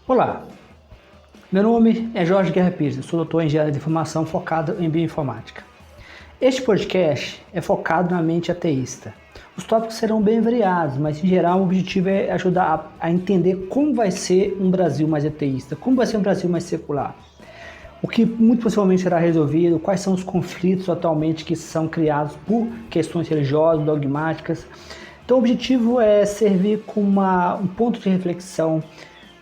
Olá, meu nome é Jorge Guerra Pires, sou doutor em engenharia de informação focado em bioinformática. Este podcast é focado na mente ateísta. Os tópicos serão bem variados, mas em geral o objetivo é ajudar a entender como vai ser um Brasil mais ateísta, como vai ser um Brasil mais secular. O que muito possivelmente será resolvido, quais são os conflitos atualmente que são criados por questões religiosas, dogmáticas. Então o objetivo é servir como um ponto de reflexão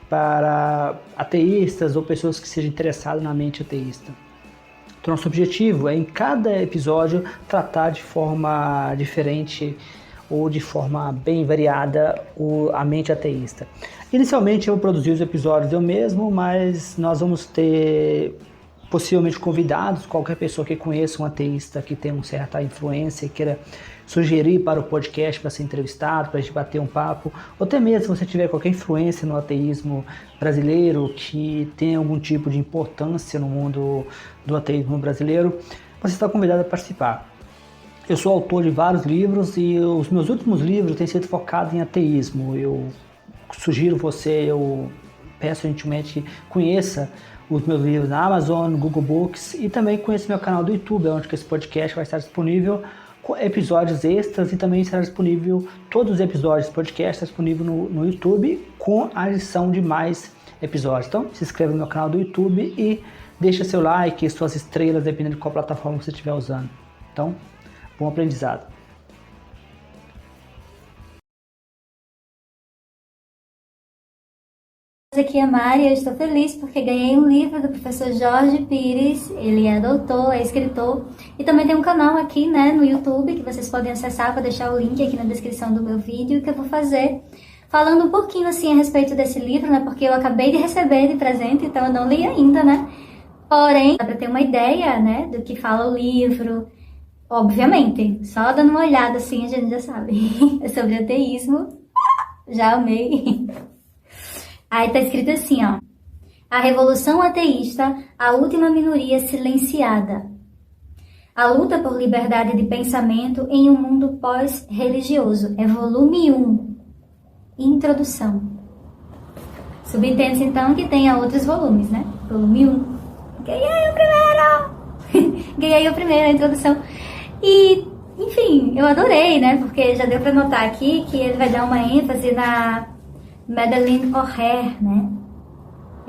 para ateístas ou pessoas que sejam interessadas na mente ateísta. Então, nosso objetivo é, em cada episódio, tratar de forma diferente ou de forma bem variada a mente ateísta. Inicialmente, eu vou produzir os episódios eu mesmo, mas nós vamos ter possivelmente convidados, qualquer pessoa que conheça um ateísta que tem uma certa influência e queira sugerir para o podcast para ser entrevistado, para a gente bater um papo, ou até mesmo se você tiver qualquer influência no ateísmo brasileiro, que tem algum tipo de importância no mundo do ateísmo brasileiro, você está convidado a participar. Eu sou autor de vários livros e os meus últimos livros têm sido focados em ateísmo. Eu sugiro eu peço gentilmente que conheça os meus livros na Amazon, no Google Books, e também conheça meu canal do YouTube, onde esse podcast vai estar disponível com episódios extras, e também será disponível todos os episódios do podcast disponível no YouTube com a adição de mais episódios. Então se inscreva no meu canal do YouTube e deixa seu like, suas estrelas, dependendo de qual plataforma você estiver usando. Então, bom aprendizado. Aqui é a Mari, eu estou feliz porque ganhei um livro do professor Jorge Pires. Ele é doutor, é escritor e também tem um canal aqui, no YouTube que vocês podem acessar. Vou deixar o link aqui na descrição do meu vídeo, que eu vou fazer falando um pouquinho assim a respeito desse livro, porque eu acabei de receber de presente, então eu não li ainda, Porém, dá para ter uma ideia, do que fala o livro. Obviamente, só dando uma olhada assim a gente já sabe. É sobre ateísmo. Já amei. Aí tá escrito assim, a revolução ateísta, a última minoria silenciada. A luta por liberdade de pensamento em um mundo pós-religioso. É volume 1. Introdução. Subentende-se então que tenha outros volumes, Volume 1. Ganhei o primeiro! Ganhei o primeiro, a introdução. E, enfim, eu adorei, Porque já deu pra notar aqui que ele vai dar uma ênfase na Madeleine O'Hare,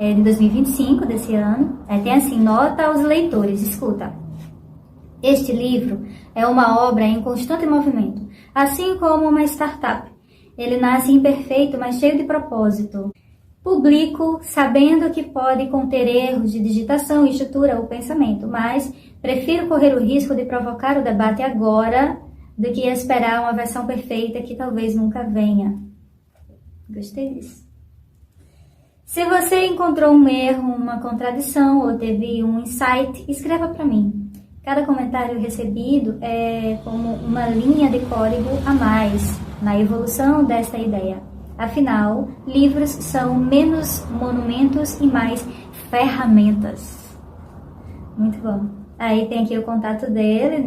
É de 2025, desse ano. Tem assim, nota aos leitores, escuta. Este livro é uma obra em constante movimento, assim como uma startup. Ele nasce imperfeito, mas cheio de propósito. Publico sabendo que pode conter erros de digitação e estrutura o pensamento, mas prefiro correr o risco de provocar o debate agora do que esperar uma versão perfeita que talvez nunca venha. Gostei disso. Se você encontrou um erro, uma contradição ou teve um insight, escreva para mim. Cada comentário recebido é como uma linha de código a mais na evolução desta ideia. Afinal, livros são menos monumentos e mais ferramentas. Muito bom. Aí tem aqui o contato dele,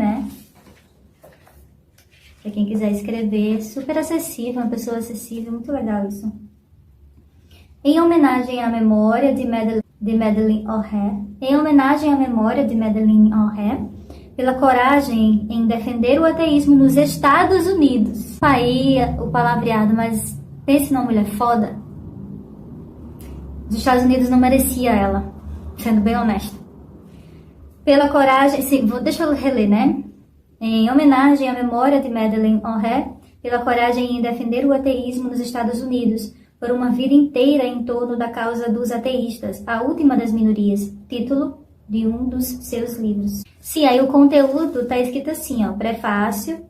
Para quem quiser escrever, super acessível, uma pessoa acessível, muito legal isso. Em homenagem à memória de Madeleine O'Hare, pela coragem em defender o ateísmo nos Estados Unidos. Aí o palavreado, mas pense numa mulher foda. Os Estados Unidos não merecia ela, sendo bem honesta. Pela coragem, sim, deixa eu reler, Em homenagem à memória de Madeleine O'Hare, pela coragem em defender o ateísmo nos Estados Unidos, por uma vida inteira em torno da causa dos ateístas, a última das minorias, título de um dos seus livros. Sim, aí o conteúdo está escrito assim, prefácio,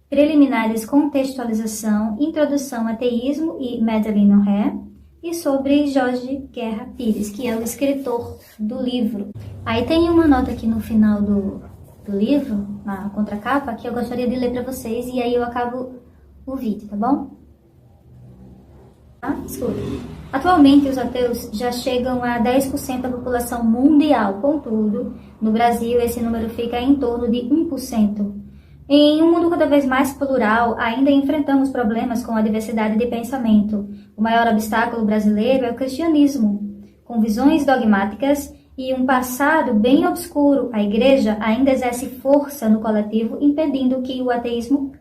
preliminares, contextualização, introdução ao ateísmo e Madeleine O'Hare, e sobre Jorge Guerra Pires, que é o escritor do livro. Aí tem uma nota aqui no final do livro, na contracapa, que eu gostaria de ler para vocês, e aí eu acabo o vídeo, tá bom? Escuta. Atualmente, os ateus já chegam a 10% da população mundial, contudo, no Brasil esse número fica em torno de 1%. Em um mundo cada vez mais plural, ainda enfrentamos problemas com a diversidade de pensamento. O maior obstáculo brasileiro é o cristianismo. com visões dogmáticas e um passado bem obscuro, a Igreja ainda exerce força no coletivo, impedindo que o ateísmo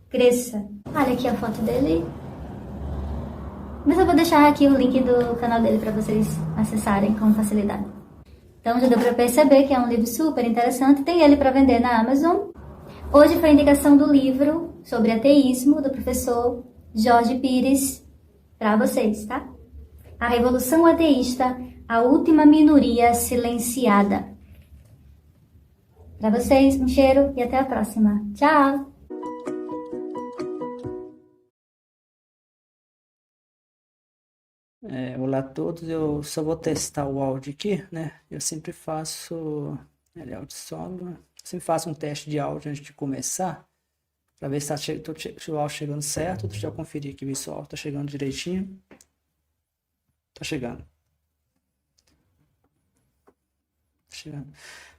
cresça. Olha aqui a foto dele. Mas eu vou deixar aqui o link do canal dele para vocês acessarem com facilidade. Então já deu para perceber que é um livro super interessante. Tem ele para vender na Amazon. Hoje foi a indicação do livro sobre ateísmo do professor Jorge Pires para vocês, tá? A Revolução Ateísta, a última minoria silenciada. Para vocês, um cheiro e até a próxima. Tchau! Olá a todos, eu só vou testar o áudio aqui, né? Eu sempre faço, ele é áudio solo, sempre faço um teste de áudio antes de começar, para ver se o áudio chegando certo. Deixa eu conferir aqui, ver se o áudio tá chegando direitinho. Tá chegando.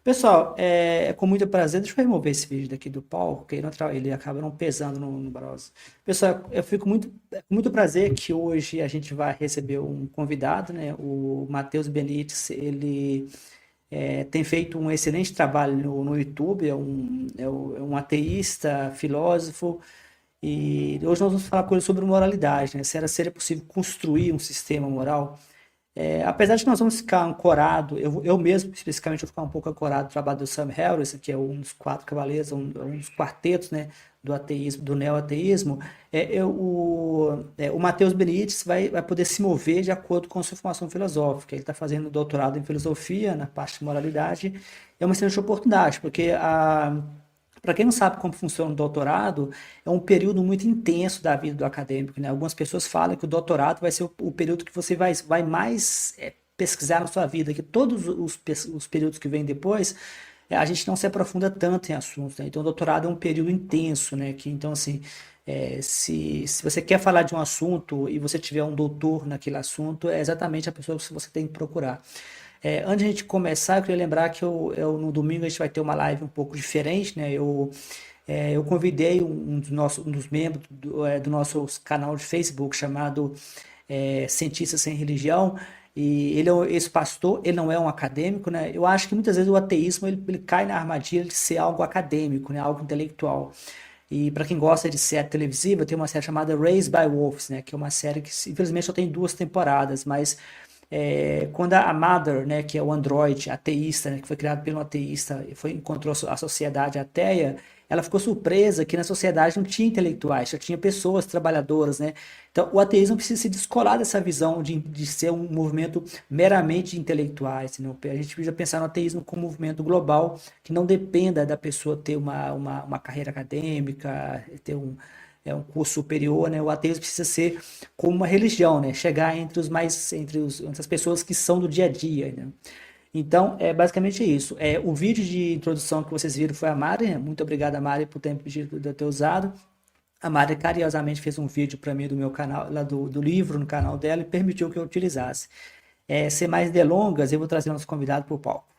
Pessoal, é com muito prazer. Deixa eu remover esse vídeo daqui do palco, porque ele acaba não pesando no browser. Pessoal, eu fico com muito prazer que hoje a gente vai receber um convidado, né? O Matheus Benites. Ele tem feito um excelente trabalho no YouTube, é um ateísta, filósofo, e hoje nós vamos falar com ele sobre moralidade, né? Seria possível construir um sistema moral? Apesar de que nós vamos ficar ancorado, eu mesmo especificamente vou ficar um pouco ancorado no trabalho do Sam Harris, que é um dos quatro cavaleiros, um dos quartetos, né, do ateísmo, do neo-ateísmo. O Matheus Benites vai poder se mover de acordo com a sua formação filosófica. Ele está fazendo doutorado em filosofia, na parte de moralidade. É uma excelente oportunidade, porque para quem não sabe como funciona o doutorado, é um período muito intenso da vida do acadêmico, né? Algumas pessoas falam que o doutorado vai ser o período que você vai mais pesquisar na sua vida, que todos os períodos que vêm depois, a gente não se aprofunda tanto em assuntos, né? Então, o doutorado é um período intenso, né? Então, assim, se você quer falar de um assunto e você tiver um doutor naquele assunto, é exatamente a pessoa que você tem que procurar. Antes de a gente começar, eu queria lembrar que no domingo a gente vai ter uma live um pouco diferente, né? Eu convidei um dos membros do nosso canal de Facebook, chamado Cientistas Sem Religião, e ele é esse pastor, ele não é um acadêmico, né? Eu acho que muitas vezes o ateísmo ele cai na armadilha de ser algo acadêmico, né? Algo intelectual. E para quem gosta de série televisiva, tem uma série chamada Raised by Wolves, né? Que é uma série que infelizmente só tem 2 temporadas, mas quando a Mother, né, que é o androide ateísta, né, que foi criado pelo ateísta e encontrou a sociedade ateia, ela ficou surpresa que na sociedade não tinha intelectuais, só tinha pessoas trabalhadoras, né? Então o ateísmo precisa se descolar dessa visão de ser um movimento meramente de intelectuais, né? A gente precisa pensar no ateísmo como um movimento global que não dependa da pessoa ter uma carreira acadêmica, ter um curso superior, né? O ateísmo precisa ser como uma religião, né? Chegar entre as pessoas que são do dia a dia, né? Então, é basicamente isso. O vídeo de introdução que vocês viram foi a Mari, né? Muito obrigado, Mari, por ter pedido de eu ter usado. A Mari carinhosamente fez um vídeo para mim do meu canal, lá do livro no canal dela, e permitiu que eu utilizasse. Sem mais delongas, eu vou trazer nosso convidado para o palco.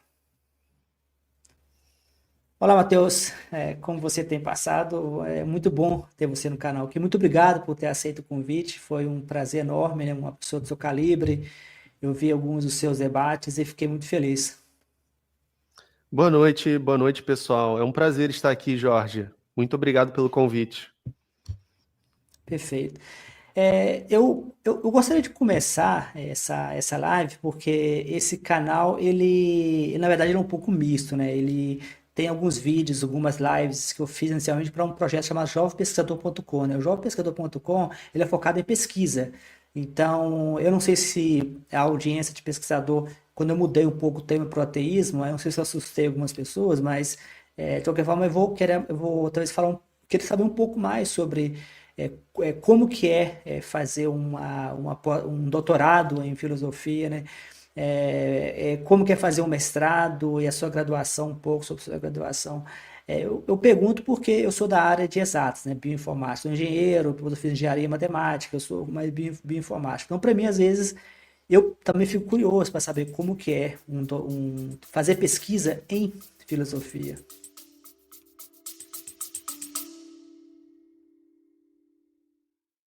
Olá, Matheus. Como você tem passado? É muito bom ter você no canal aqui. Muito obrigado por ter aceito o convite. Foi um prazer enorme, né? Uma pessoa do seu calibre. Eu vi alguns dos seus debates e fiquei muito feliz. Boa noite, pessoal. É um prazer estar aqui, Jorge. Muito obrigado pelo convite. Perfeito. Eu gostaria de começar essa live porque esse canal, ele na verdade, ele é um pouco misto, né? Ele tem alguns vídeos, algumas lives que eu fiz inicialmente para um projeto chamado jovempesquisador.com, né? O jovempesquisador.com, ele é focado em pesquisa. Então, eu não sei se a audiência de pesquisador, quando eu mudei um pouco o tema para o ateísmo, eu não sei se eu assustei algumas pessoas, mas de qualquer forma eu vou talvez querer saber um pouco mais sobre como que fazer um doutorado em filosofia, né? Como que é fazer um mestrado e a sua graduação, um pouco sobre a sua graduação. Eu pergunto porque eu sou da área de exatas, né? Bioinformática, sou engenheiro, eu fiz engenharia matemática, eu sou mais bioinformática. Então, para mim, às vezes, eu também fico curioso para saber como que é fazer pesquisa em filosofia.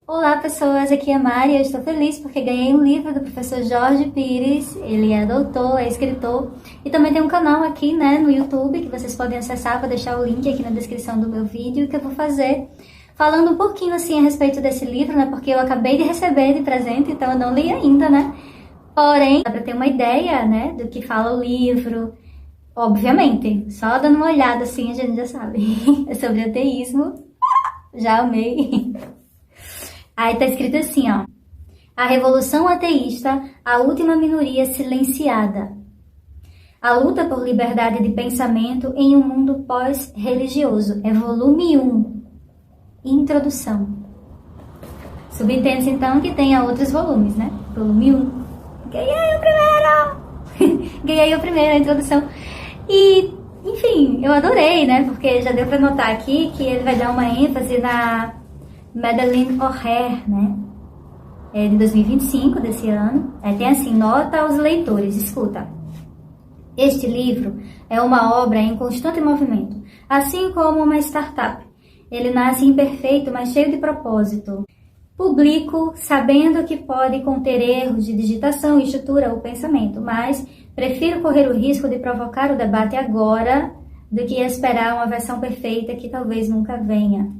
Olá, pessoas, aqui é a Mari. Eu estou feliz porque ganhei um livro do professor Jorge Pires. Ele é doutor, é escritor e também tem um canal aqui, né, no YouTube que vocês podem acessar. Vou deixar o link aqui na descrição do meu vídeo que eu vou fazer falando um pouquinho assim a respeito desse livro, né, porque eu acabei de receber de presente, então eu não li ainda, né. Porém, dá para ter uma ideia, né, do que fala o livro. Obviamente, só dando uma olhada assim a gente já sabe. É sobre ateísmo. Já amei. Aí tá escrito assim, ó. A Revolução Ateísta, a última minoria silenciada. A luta por liberdade de pensamento em um mundo pós-religioso. É volume 1. Introdução. Subentende-se então que tenha outros volumes, né? Volume 1. Ganhei o primeiro! Ganhei o primeiro, a introdução. E, enfim, eu adorei, né? Porque já deu pra notar aqui que ele vai dar uma ênfase na Madeleine O'Hare, né? É de 2025, desse ano. Tem assim, nota aos leitores, escuta. Este livro é uma obra em constante movimento, assim como uma startup. Ele nasce imperfeito, mas cheio de propósito. Publico sabendo que pode conter erros de digitação, estrutura ou pensamento, mas prefiro correr o risco de provocar o debate agora do que esperar uma versão perfeita que talvez nunca venha.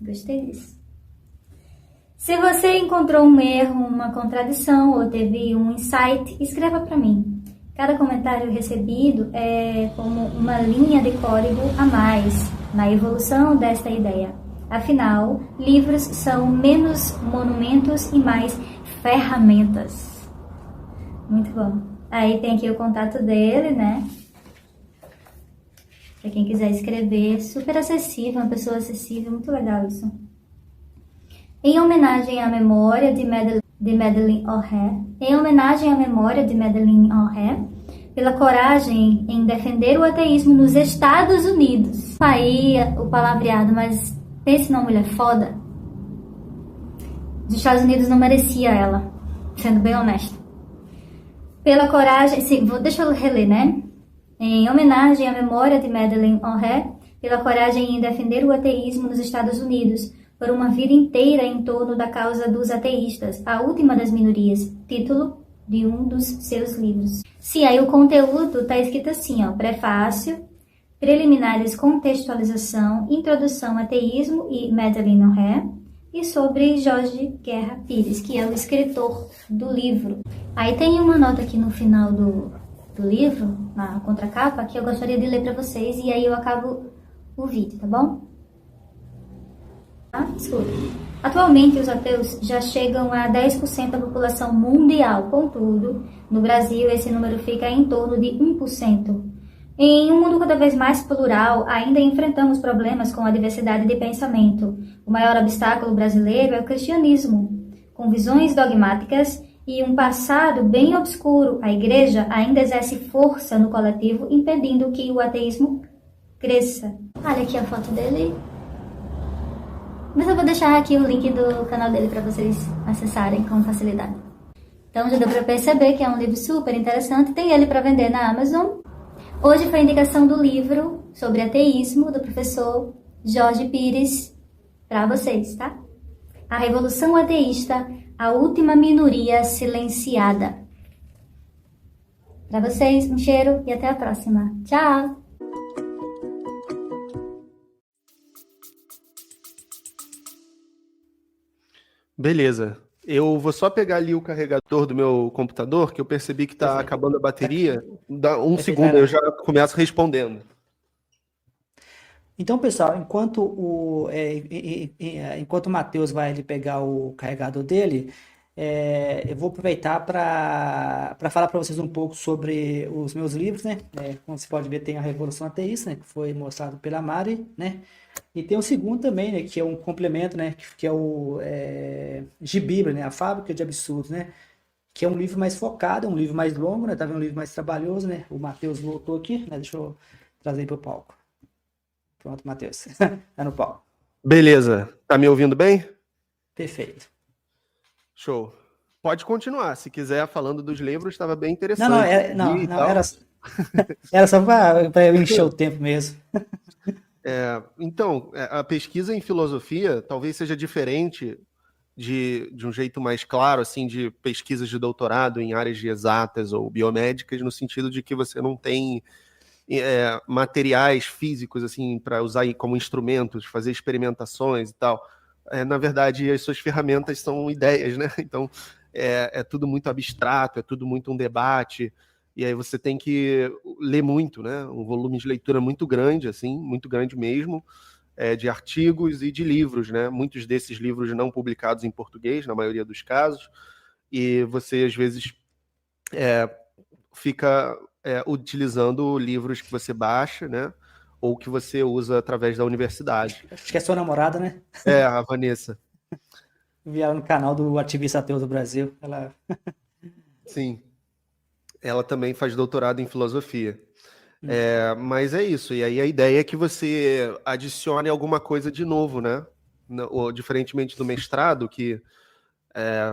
Gostei disso. Se você encontrou um erro, uma contradição ou teve um insight, escreva para mim. Cada comentário recebido é como uma linha de código a mais na evolução desta ideia. Afinal, livros são menos monumentos e mais ferramentas. Muito bom. Aí tem aqui o contato dele, né? Para quem quiser escrever, super acessível, uma pessoa acessível, muito legal isso. Em homenagem à memória de Madeleine O'Hare, pela coragem em defender o ateísmo nos Estados Unidos. Aí o palavreado, mas pense numa mulher foda. Os Estados Unidos não merecia ela, sendo bem honesta. Pela coragem, sim, deixa eu reler, né? Em homenagem à memória de Madeleine O'Hare, pela coragem em defender o ateísmo nos Estados Unidos, por uma vida inteira em torno da causa dos ateístas, a última das minorias, título de um dos seus livros. Sim, aí o conteúdo tá escrito assim, ó, prefácio, preliminares, contextualização, introdução ao ateísmo e Madeleine O'Hare, e sobre Jorge Guerra Pires, que é o escritor do livro. Aí tem uma nota aqui no final do livro, na contracapa, que eu gostaria de ler para vocês, e aí eu acabo o vídeo, tá bom? Escuta. Atualmente, os ateus já chegam a 10% da população mundial. Contudo, no Brasil, esse número fica em torno de 1%. Em um mundo cada vez mais plural, ainda enfrentamos problemas com a diversidade de pensamento. O maior obstáculo brasileiro é o cristianismo. Com visões dogmáticas e um passado bem obscuro, a igreja ainda exerce força no coletivo, impedindo que o ateísmo cresça. Olha aqui a foto dele. Mas eu vou deixar aqui o link do canal dele para vocês acessarem com facilidade. Então já deu para perceber que é um livro super interessante. Tem ele para vender na Amazon. Hoje foi a indicação do livro sobre ateísmo do professor Jorge Pires para vocês, tá? A Revolução Ateísta, a última minoria silenciada. Para vocês, um cheiro e até a próxima. Tchau! Beleza. Eu vou só pegar ali o carregador do meu computador, que eu percebi que está acabando a bateria. Dá um segundo, eu já começo respondendo. Então, pessoal, enquanto o Matheus vai ali pegar o carregador dele, eu vou aproveitar para falar para vocês um pouco sobre os meus livros, né? Como você pode ver, tem a Revolução Ateísta, né? Que foi mostrado pela Mari, né? E tem o segundo também, né? Que é um complemento, né? Que é o Gibíblia, né? A Fábrica de Absurdos, né? Que é um livro mais focado, um livro mais longo, né? Tá vendo? Um livro mais trabalhoso, né? O Matheus voltou aqui, né? Deixa eu trazer para o palco. Pronto, Matheus. Tá no palco. Beleza. Tá me ouvindo bem? Perfeito. Show. Pode continuar. Se quiser, falando dos livros, estava bem interessante. Não, era só para eu encher o tempo mesmo. Então, a pesquisa em filosofia talvez seja diferente de um jeito mais claro, assim, de pesquisas de doutorado em áreas de exatas ou biomédicas, no sentido de que você não tem materiais físicos assim para usar como instrumentos, fazer experimentações e tal. Na verdade, as suas ferramentas são ideias, né? Então, é tudo muito abstrato, é tudo muito um debate, e aí você tem que ler muito, né? Um volume de leitura muito grande, assim, muito grande mesmo, de artigos e de livros, né? Muitos desses livros não publicados em português, na maioria dos casos, e você, às vezes, fica utilizando livros que você baixa, né? Ou que você usa através da universidade. Acho que é sua namorada, né? A Vanessa. Vi ela no canal do Ativista Ateu do Brasil. Ela... Sim. Ela também faz doutorado em filosofia. Mas é isso. E aí a ideia é que você adicione alguma coisa de novo, né? Ou, diferentemente do mestrado, que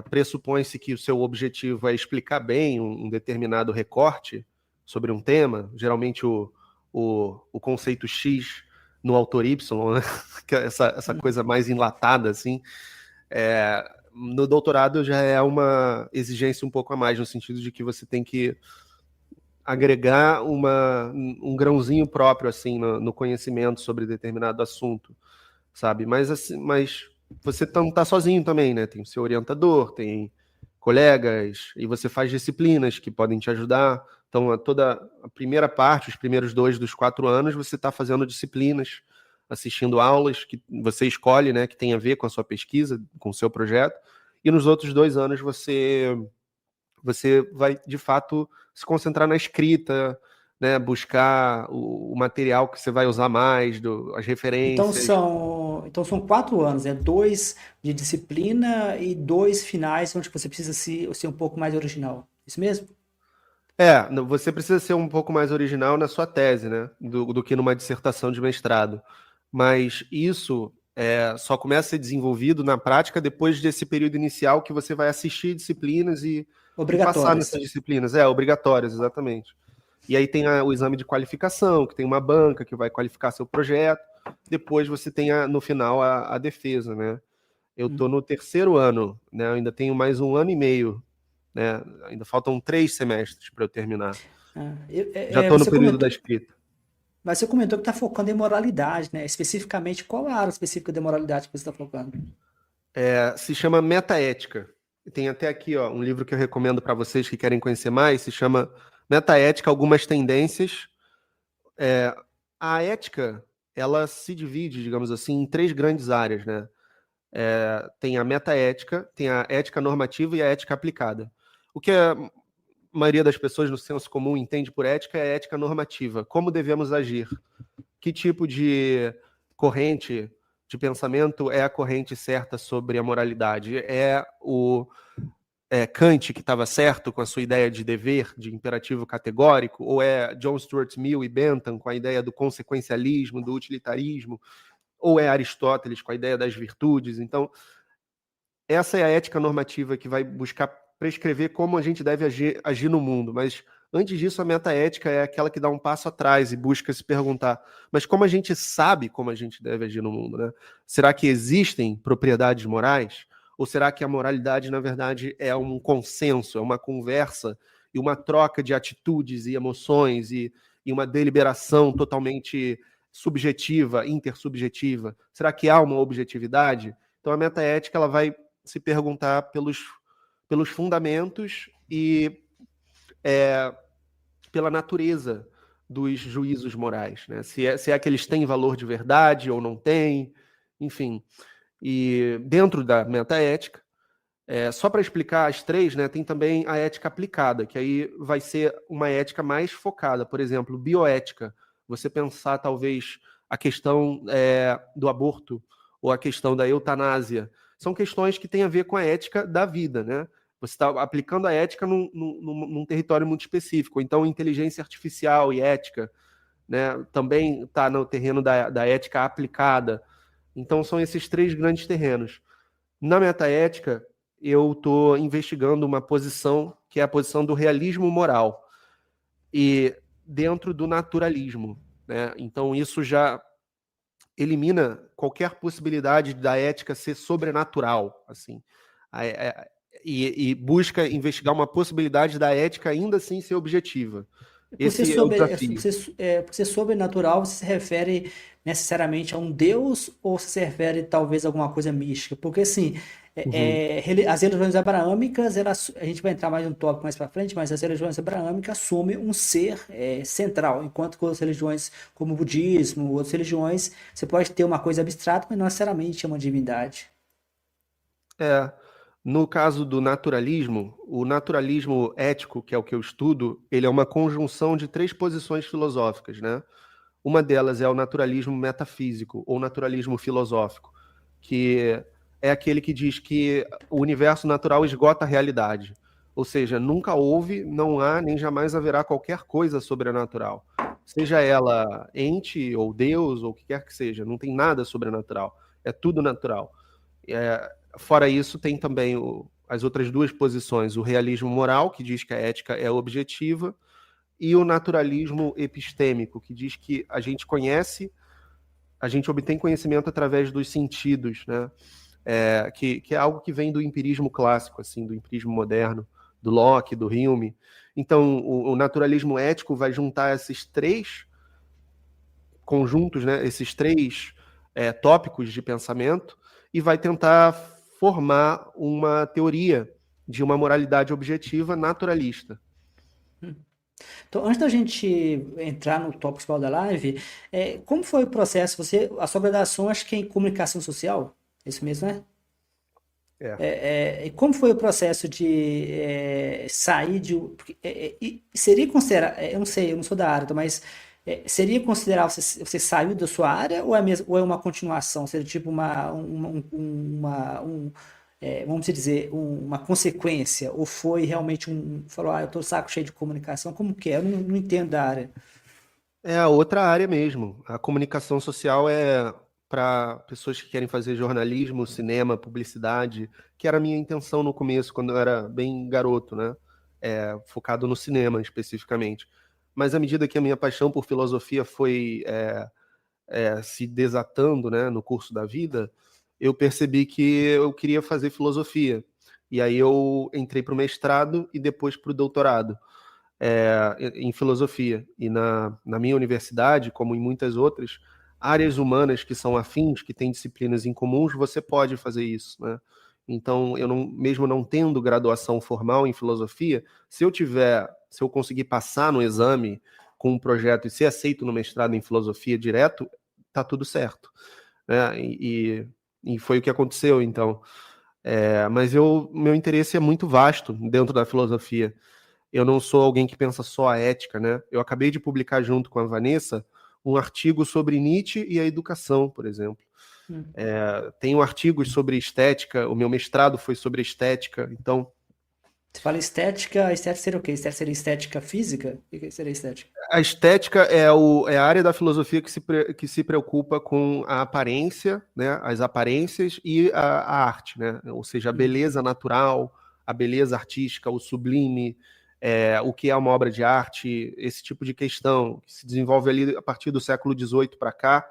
pressupõe-se que o seu objetivo é explicar bem um determinado recorte sobre um tema, geralmente o conceito X no autor Y, né? Que é essa coisa mais enlatada, assim. No doutorado já é uma exigência um pouco a mais, no sentido de que você tem que agregar um grãozinho próprio assim no conhecimento sobre determinado assunto, sabe? Mas você não está sozinho também, né? Tem o seu orientador, tem colegas, e você faz disciplinas que podem te ajudar. Então, toda a primeira parte, os primeiros 2 dos 4 anos, você está fazendo disciplinas, assistindo aulas que você escolhe, né, que tem a ver com a sua pesquisa, com o seu projeto, e nos outros 2 anos você vai, de fato, se concentrar na escrita, né, buscar o material que você vai usar mais, as referências. Então são 4 anos, 2 de disciplina e 2 finais onde você precisa ser um pouco mais original. Isso mesmo? Você precisa ser um pouco mais original na sua tese, né, do que numa dissertação de mestrado. Mas isso só começa a ser desenvolvido na prática depois desse período inicial que você vai assistir disciplinas e passar nessas disciplinas. Obrigatórias, exatamente. E aí tem o exame de qualificação, que tem uma banca que vai qualificar seu projeto. Depois você tem, no final, a defesa, né? Eu estou no 3º ano, né? Eu ainda tenho mais 1 ano e meio, né? Ainda faltam 3 semestres para eu terminar. Já estou no período da escrita. Mas você comentou que está focando em moralidade, né? Especificamente, qual é a área específica de moralidade que você está focando? Se chama Metaética. Tem até aqui, ó, um livro que eu recomendo para vocês que querem conhecer mais, se chama Metaética, Algumas Tendências. A ética, ela se divide, digamos assim, em 3 grandes áreas, né? Tem a metaética, tem a ética normativa e a ética aplicada. O que a maioria das pessoas no senso comum entende por ética é a ética normativa. Como devemos agir? Que tipo de corrente de pensamento é a corrente certa sobre a moralidade? Kant que estava certo com a sua ideia de dever, de imperativo categórico, ou é John Stuart Mill e Bentham com a ideia do consequencialismo, do utilitarismo, ou é Aristóteles com a ideia das virtudes? Então, essa é a ética normativa que vai buscar prescrever como a gente deve agir no mundo, mas antes disso a metaética é aquela que dá um passo atrás e busca se perguntar, mas como a gente sabe como a gente deve agir no mundo, né? Será que existem propriedades morais? Ou será que a moralidade, na verdade, é um consenso, é uma conversa e uma troca de atitudes e emoções e uma deliberação totalmente subjetiva, intersubjetiva? Será que há uma objetividade? Então a metaética ela vai se perguntar pelos fundamentos e pela natureza dos juízos morais, né? Se é que eles têm valor de verdade ou não têm, enfim. E dentro da metaética, só para explicar as 3, né, tem também a ética aplicada, que aí vai ser uma ética mais focada, por exemplo, bioética. Você pensar, talvez, a questão do aborto ou a questão da eutanásia. São questões que têm a ver com a ética da vida, né? Você está aplicando a ética num território muito específico. Então, inteligência artificial e ética, né, também está no terreno da ética aplicada. Então, são esses 3 grandes terrenos. Na metaética, eu estou investigando uma posição que é a posição do realismo moral e dentro do naturalismo, né? Então, isso já elimina qualquer possibilidade da ética ser sobrenatural, assim, e busca investigar uma possibilidade da ética ainda assim ser objetiva. Esse é o desafio. Por ser sobrenatural, você se refere necessariamente a um Deus ou você se refere talvez a alguma coisa mística? Porque assim, Uhum. as religiões abraâmicas, a gente vai entrar mais um tópico mais para frente, mas as religiões abraâmicas assumem um ser central, enquanto que outras religiões, como o budismo, outras religiões, você pode ter uma coisa abstrata, mas não necessariamente é uma divindade. É, no caso do naturalismo, o naturalismo ético, que é o que eu estudo, ele é uma conjunção de três posições filosóficas, né? Uma delas é o naturalismo metafísico ou naturalismo filosófico, que é aquele que diz que o universo natural esgota a realidade. Ou seja, nunca houve, não há, nem jamais haverá qualquer coisa sobrenatural. Seja ela ente ou Deus ou o que quer que seja, não tem nada sobrenatural. É tudo natural. Fora isso, tem também as outras duas posições, o realismo moral, que diz que a ética é objetiva, e o naturalismo epistêmico, que diz que a gente conhece, a gente obtém conhecimento através dos sentidos, né? Que é algo que vem do empirismo clássico, assim, do empirismo moderno, do Locke, do Hume. Então, o naturalismo ético vai juntar esses três conjuntos, né? Esses três tópicos de pensamento e vai tentar formar uma teoria de uma moralidade objetiva naturalista. Então, antes da gente entrar no tópico principal da live, como foi o processo? A sua graduação, acho que é em comunicação social, é isso mesmo, né? É. E como foi o processo de sair de. Seria considerado. Eu não sei, eu não sou da área, tá, mas seria considerado você saiu da sua área ou é uma continuação? Seria tipo vamos dizer, uma consequência? Ou foi realmente falou, eu tô saco cheio de comunicação? Como que é? Eu não entendo da área. É a outra área mesmo. A comunicação social é para pessoas que querem fazer jornalismo, cinema, publicidade, que era a minha intenção no começo, quando eu era bem garoto, né? Focado no cinema especificamente. Mas à medida que a minha paixão por filosofia foi se desatando, né, no curso da vida, eu percebi que eu queria fazer filosofia. E aí eu entrei para o mestrado e depois para o doutorado em filosofia. E na minha universidade, como em muitas outras, áreas humanas que são afins, que têm disciplinas em comuns, você pode fazer isso, né? Então, eu não, mesmo não tendo graduação formal em filosofia, se eu conseguir passar no exame com um projeto e ser aceito no mestrado em filosofia direto, tá tudo certo, né? E foi o que aconteceu, então. Mas meu interesse é muito vasto dentro da filosofia. Eu não sou alguém que pensa só a ética, né? Eu acabei de publicar junto com a Vanessa um artigo sobre Nietzsche e a educação, por exemplo. Tenho artigos sobre estética, o meu mestrado foi sobre estética, então Você fala estética seria o quê? Estética seria estética física? O que seria estética? a estética é a área da filosofia que se preocupa com a aparência, né? As aparências e a arte, né? Ou seja, a beleza natural, a beleza artística, o sublime, o que é uma obra de arte, esse tipo de questão que se desenvolve ali a partir do século XVIII para cá,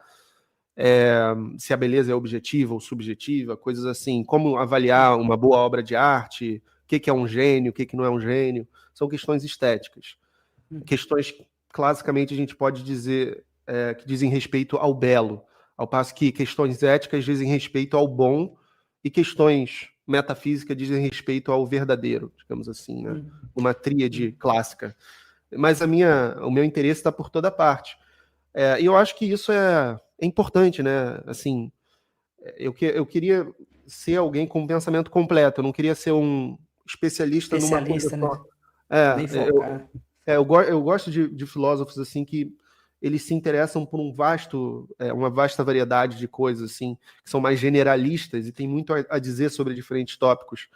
se a beleza é objetiva ou subjetiva, coisas assim, como avaliar uma boa obra de arte, o que é um gênio, o que não é um gênio, são questões estéticas. Questões, classicamente, a gente pode dizer que dizem respeito ao belo, ao passo que questões éticas dizem respeito ao bom e questões metafísicas dizem respeito ao verdadeiro, digamos assim, né? Uma tríade clássica. Mas o meu interesse está por toda parte. E eu acho que isso é importante, né? Assim, eu queria ser alguém com um pensamento completo, eu não queria ser um especialista numa coisa Especialista, né? só. Bem focar. Eu gosto de filósofos assim que eles se interessam por uma vasta variedade de coisas assim, que são mais generalistas e tem muito a dizer sobre diferentes tópicos.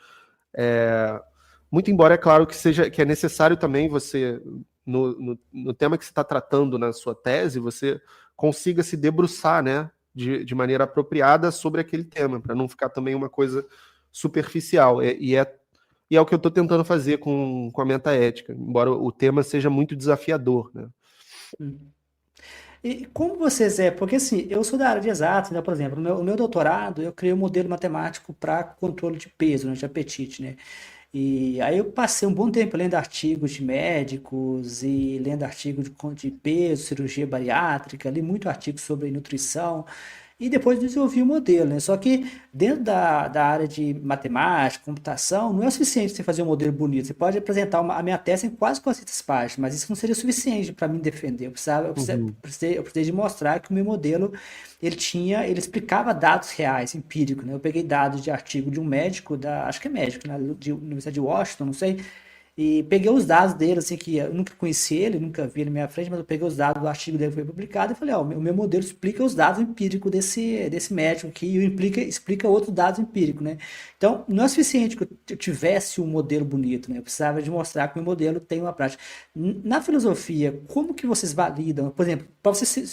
Muito embora é claro que é necessário também você no tema que você está tratando na sua tese, você consiga se debruçar, né, de maneira apropriada sobre aquele tema, para não ficar também uma coisa superficial. E é o que eu estou tentando fazer com a metaética, embora o tema seja muito desafiador, né? E como vocês porque assim, eu sou da área de exatas, né? Por exemplo, o meu doutorado, eu criei um modelo matemático para controle de peso, né, de apetite, né? E aí eu passei um bom tempo lendo artigos de médicos e lendo artigos de peso, cirurgia bariátrica, li muito artigo sobre nutrição e depois desenvolvi o modelo, né? Só que dentro da área de matemática, computação, não é o suficiente você fazer um modelo bonito. Você pode apresentar a minha tese em quase 400 páginas, mas isso não seria suficiente para mim defender. Uhum. Eu precisei de mostrar que o meu modelo ele explicava dados reais, empíricos, né? Eu peguei dados de artigo de um médico, acho que é médico, na Universidade de Washington, não sei, e peguei os dados dele, assim, que eu nunca conheci ele, nunca vi ele na minha frente, mas eu peguei os dados do artigo dele que foi publicado e falei, ó, o meu modelo explica os dados empíricos desse médico aqui e explica outros dados empíricos, né? Então, não é suficiente que eu tivesse um modelo bonito, né? Eu precisava de mostrar que o meu modelo tem uma prática. Na filosofia, como que vocês validam? Por exemplo, para você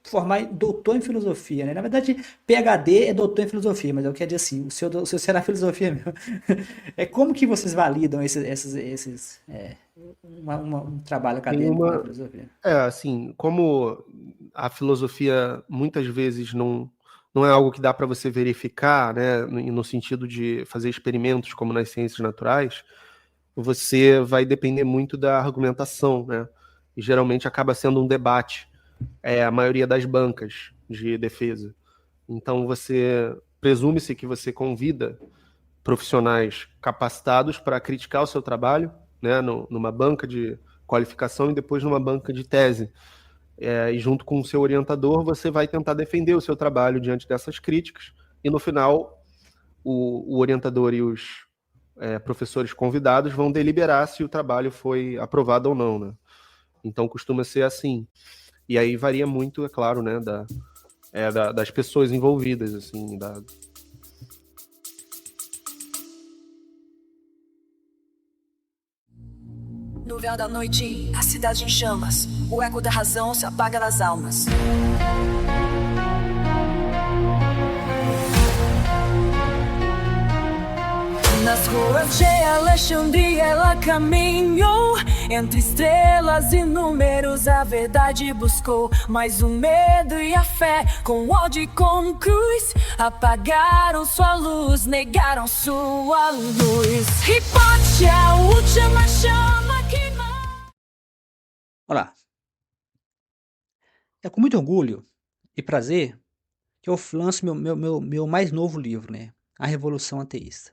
formar doutor em filosofia, né? Na verdade, PhD é doutor em filosofia, mas eu quero dizer assim, o seu será filosofia mesmo. É como que vocês validam um trabalho Tem acadêmico na uma. filosofia? Assim, como a filosofia muitas vezes não é algo que dá para você verificar, né, no sentido de fazer experimentos como nas ciências naturais, você vai depender muito da argumentação, né? E geralmente acaba sendo um debate, a maioria das bancas de defesa. Então você presume-se que você convida profissionais capacitados para criticar o seu trabalho, né, numa banca de qualificação e depois numa banca de tese. E junto com o seu orientador, você vai tentar defender o seu trabalho diante dessas críticas, e no final, o orientador e os professores convidados vão deliberar se o trabalho foi aprovado ou não, né? Então costuma ser assim. E aí varia muito, é claro, né, das pessoas envolvidas, assim, No véu da noite, a cidade em chamas. O eco da razão se apaga nas almas. Nas ruas de Alexandria ela caminhou. Entre estrelas e números a verdade buscou. Mas o medo e a fé, com ódio e com cruz, apagaram sua luz, negaram sua luz. Hipótese, a última chama que não... Olá, é com muito orgulho e prazer que eu lanço meu mais novo livro, né? A Revolução Ateísta.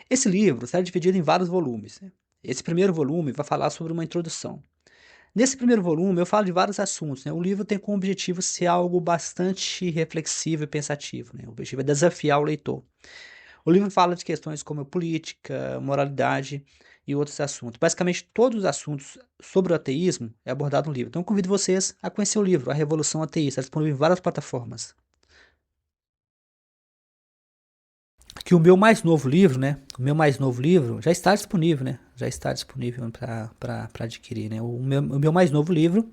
Esse livro será dividido em vários volumes, né? Esse primeiro volume vai falar sobre uma introdução. Nesse primeiro volume eu falo de vários assuntos, né? O livro tem como objetivo ser algo bastante reflexivo e pensativo, né? O objetivo é desafiar o leitor. O livro fala de questões como política, moralidade e outros assuntos. Basicamente, todos os assuntos sobre o ateísmo é abordado no livro. Então, eu convido vocês a conhecer o livro, A Revolução Ateísta, disponível em várias plataformas. Que o meu mais novo livro, né? O meu mais novo livro já está disponível, né? Já está disponível para adquirir, né? O meu mais novo livro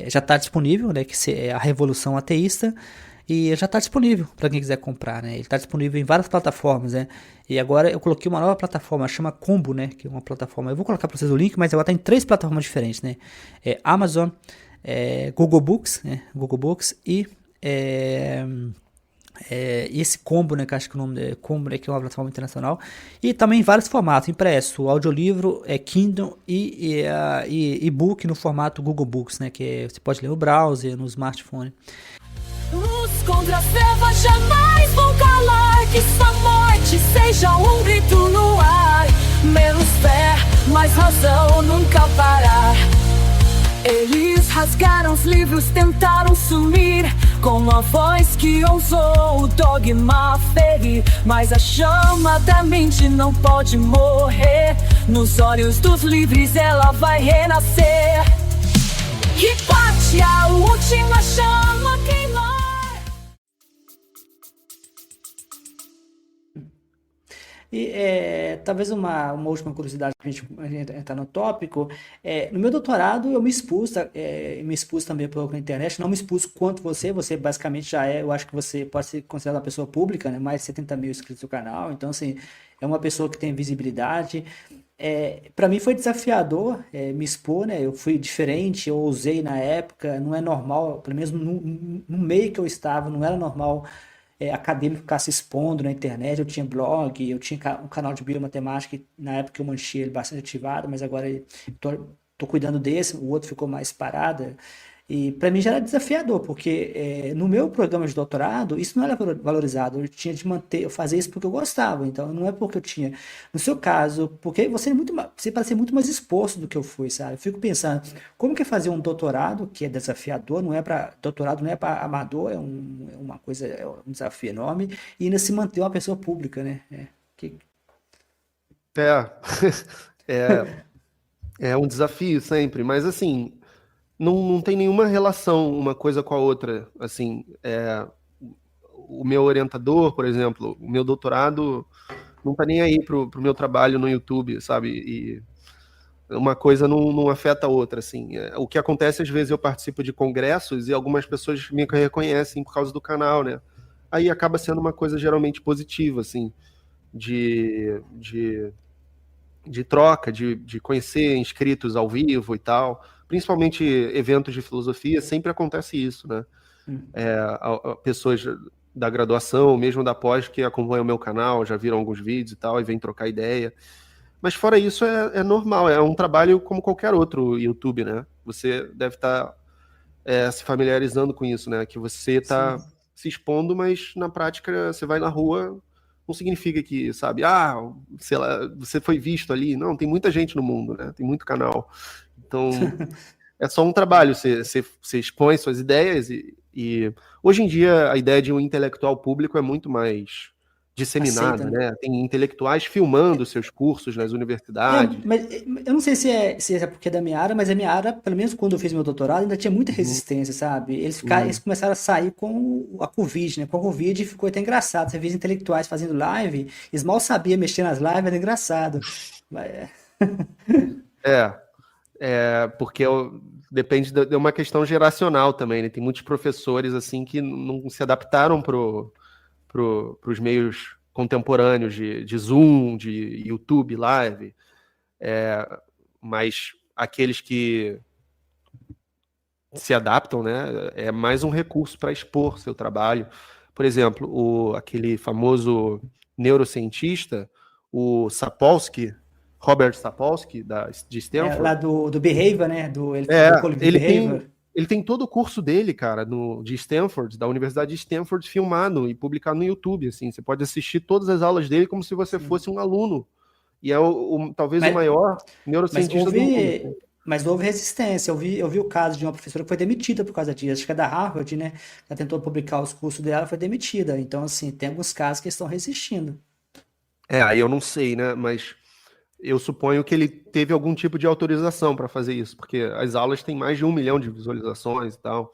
já está disponível, né? Que é A Revolução Ateísta. E já está disponível para quem quiser comprar, né? Ele está disponível em várias plataformas, né? E agora eu coloquei uma nova plataforma, chama Combo, né? Que é uma plataforma. Eu vou colocar para vocês o link, mas agora está em 3 plataformas diferentes, né? Amazon, Google Books, né? Google Books e esse Combo, né? Que acho que o nome é Combo, né? Que é uma plataforma internacional. E também em vários formatos, impresso, audiolivro, Kindle e e-book no formato Google Books, né? Que você pode ler no browser, no smartphone. Luz contra as trevas jamais vão calar. Que sua morte seja um grito no ar. Menos fé, mais razão, nunca parar. Eles rasgaram os livros, tentaram sumir com a voz que ousou o dogma ferir. Mas a chama da mente não pode morrer. Nos olhos dos livres ela vai renascer. Que bate a última chama queimar. E talvez uma última curiosidade para a gente entrar no tópico. No meu doutorado eu me expus, me expus também pela internet, não me expus quanto você basicamente já eu acho que você pode ser considerado uma pessoa pública, né? Mais de 70 mil inscritos no canal, então assim, é uma pessoa que tem visibilidade. Para mim foi desafiador me expor, né? Eu fui diferente, eu ousei na época, não é normal, pelo menos no meio que eu estava, não era normal acadêmico ficar se expondo na internet. Eu tinha blog, eu tinha um canal de biomatemática, que na época eu mantinha ele bastante ativado, mas agora tô cuidando desse, o outro ficou mais parado. E para mim já era desafiador, porque no meu programa de doutorado, isso não era valorizado. Eu tinha de manter, eu fazia isso porque eu gostava. Então não é porque eu tinha. No seu caso, porque você é muito, você parece ser muito mais exposto do que eu fui, sabe? Eu fico pensando, como que é fazer um doutorado que é desafiador, não é para doutorado não é para amador, é uma coisa, é um desafio enorme, e ainda se manter uma pessoa pública, né? É, é, é um desafio sempre, mas assim, não tem nenhuma relação uma coisa com a outra. Assim, o meu orientador, por exemplo, o meu doutorado não tá nem aí pro meu trabalho no YouTube, sabe? E uma coisa não afeta a outra, assim. O que acontece, às vezes, eu participo de congressos e algumas pessoas me reconhecem por causa do canal, né? Aí acaba sendo uma coisa geralmente positiva, assim, de, de troca, de conhecer inscritos ao vivo e tal. Principalmente eventos de filosofia, sempre acontece isso, né? Pessoas da graduação, mesmo da pós, que acompanham o meu canal, já viram alguns vídeos e tal, e vêm trocar ideia. Mas fora isso, é normal, é um trabalho como qualquer outro YouTube, né? Você deve estar se familiarizando com isso, né? Que você está Sim. se expondo, mas na prática você vai na rua, não significa que, sabe, sei lá, você foi visto ali. Não, tem muita gente no mundo, né? Tem muito canal. Então, é só um trabalho, você expõe suas ideias e hoje em dia a ideia de um intelectual público é muito mais Aceita, disseminada, né? né? Tem intelectuais filmando seus cursos nas universidades. Mas eu não sei se é porque é da minha área, mas a minha área, pelo menos quando eu fiz meu doutorado, ainda tinha muita Uhum, resistência, sabe? Eles uhum. começaram a sair com a Covid, né? Com a Covid ficou até engraçado. Você vê os intelectuais fazendo live, eles mal sabiam mexer nas lives, era engraçado. Mas, É, porque depende de uma questão geracional também, né? Tem muitos professores assim que não se adaptaram pros meios contemporâneos de Zoom, de YouTube Live, mas aqueles que se adaptam, né? É mais um recurso para expor seu trabalho. Por exemplo, aquele famoso neurocientista, o Sapolsky, Robert Sapolsky, de lá Stanford. do Behavior, né? Ele publicou o livro Ele tem, Behavior. ele tem todo o curso dele, cara, de Stanford, da Universidade de Stanford, filmado e publicado no YouTube, assim. Você pode assistir todas as aulas dele como se você Sim. fosse um aluno. E é talvez o Mas, maior mas neurocientista do mundo, houve, assim. mas houve resistência. Eu vi o caso de uma professora que foi demitida por causa disso. Acho que é da Harvard, né? Ela tentou publicar os cursos dela, foi demitida. Então, assim, tem alguns casos que estão resistindo. Aí eu não sei, né? Mas eu suponho que ele teve algum tipo de autorização para fazer isso, porque as aulas têm mais de 1 milhão de visualizações e tal.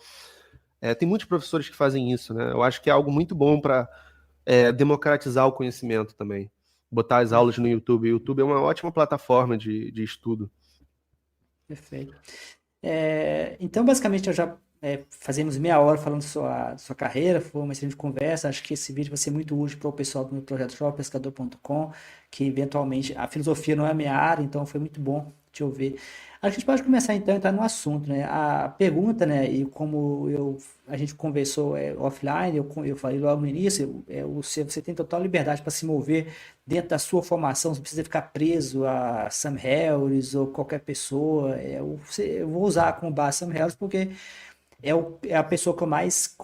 Tem muitos professores que fazem isso, né? Eu acho que é algo muito bom para democratizar o conhecimento também. Botar as aulas no YouTube. O YouTube é uma ótima plataforma de estudo. Perfeito. Então, basicamente, eu já fazemos meia hora falando da sua carreira, foi uma excelente conversa. Acho que esse vídeo vai ser muito útil para o pessoal do meu projeto shoppescador.com, que eventualmente a filosofia não é a minha área, então foi muito bom te ouvir. A gente pode começar então a entrar no assunto, né? A pergunta, né? E como a gente conversou offline, eu falei logo no início, você tem total liberdade para se mover dentro da sua formação, você não precisa ficar preso a Sam Harris ou qualquer pessoa. Eu vou usar como base Sam Harris porque é a pessoa que eu mais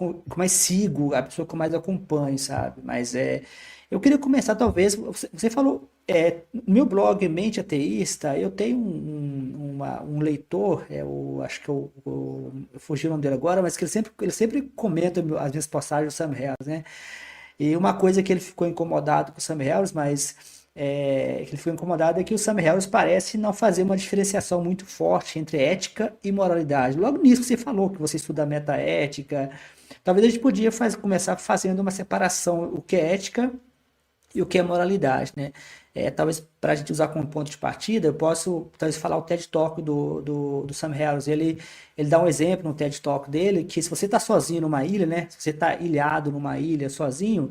sigo, a pessoa que eu mais acompanho, sabe? Mas eu queria começar, talvez, você falou, no meu blog Mente Ateísta, eu tenho um leitor, acho que eu fugi o nome dele agora, mas que ele sempre comenta as minhas postagens do Sam Harris, né? E uma coisa que ele ficou incomodado com o Sam Harris, mas que ele ficou incomodado é que o Sam Harris parece não fazer uma diferenciação muito forte entre ética e moralidade. Logo nisso que você falou, que você estuda metaética, talvez a gente podia começar fazendo uma separação, o que é ética e o que é moralidade, né? Talvez para a gente usar como ponto de partida, eu posso talvez falar o TED Talk do Sam Harris. Ele dá um exemplo no TED Talk dele que se você está sozinho numa ilha, né? Se você está ilhado numa ilha sozinho,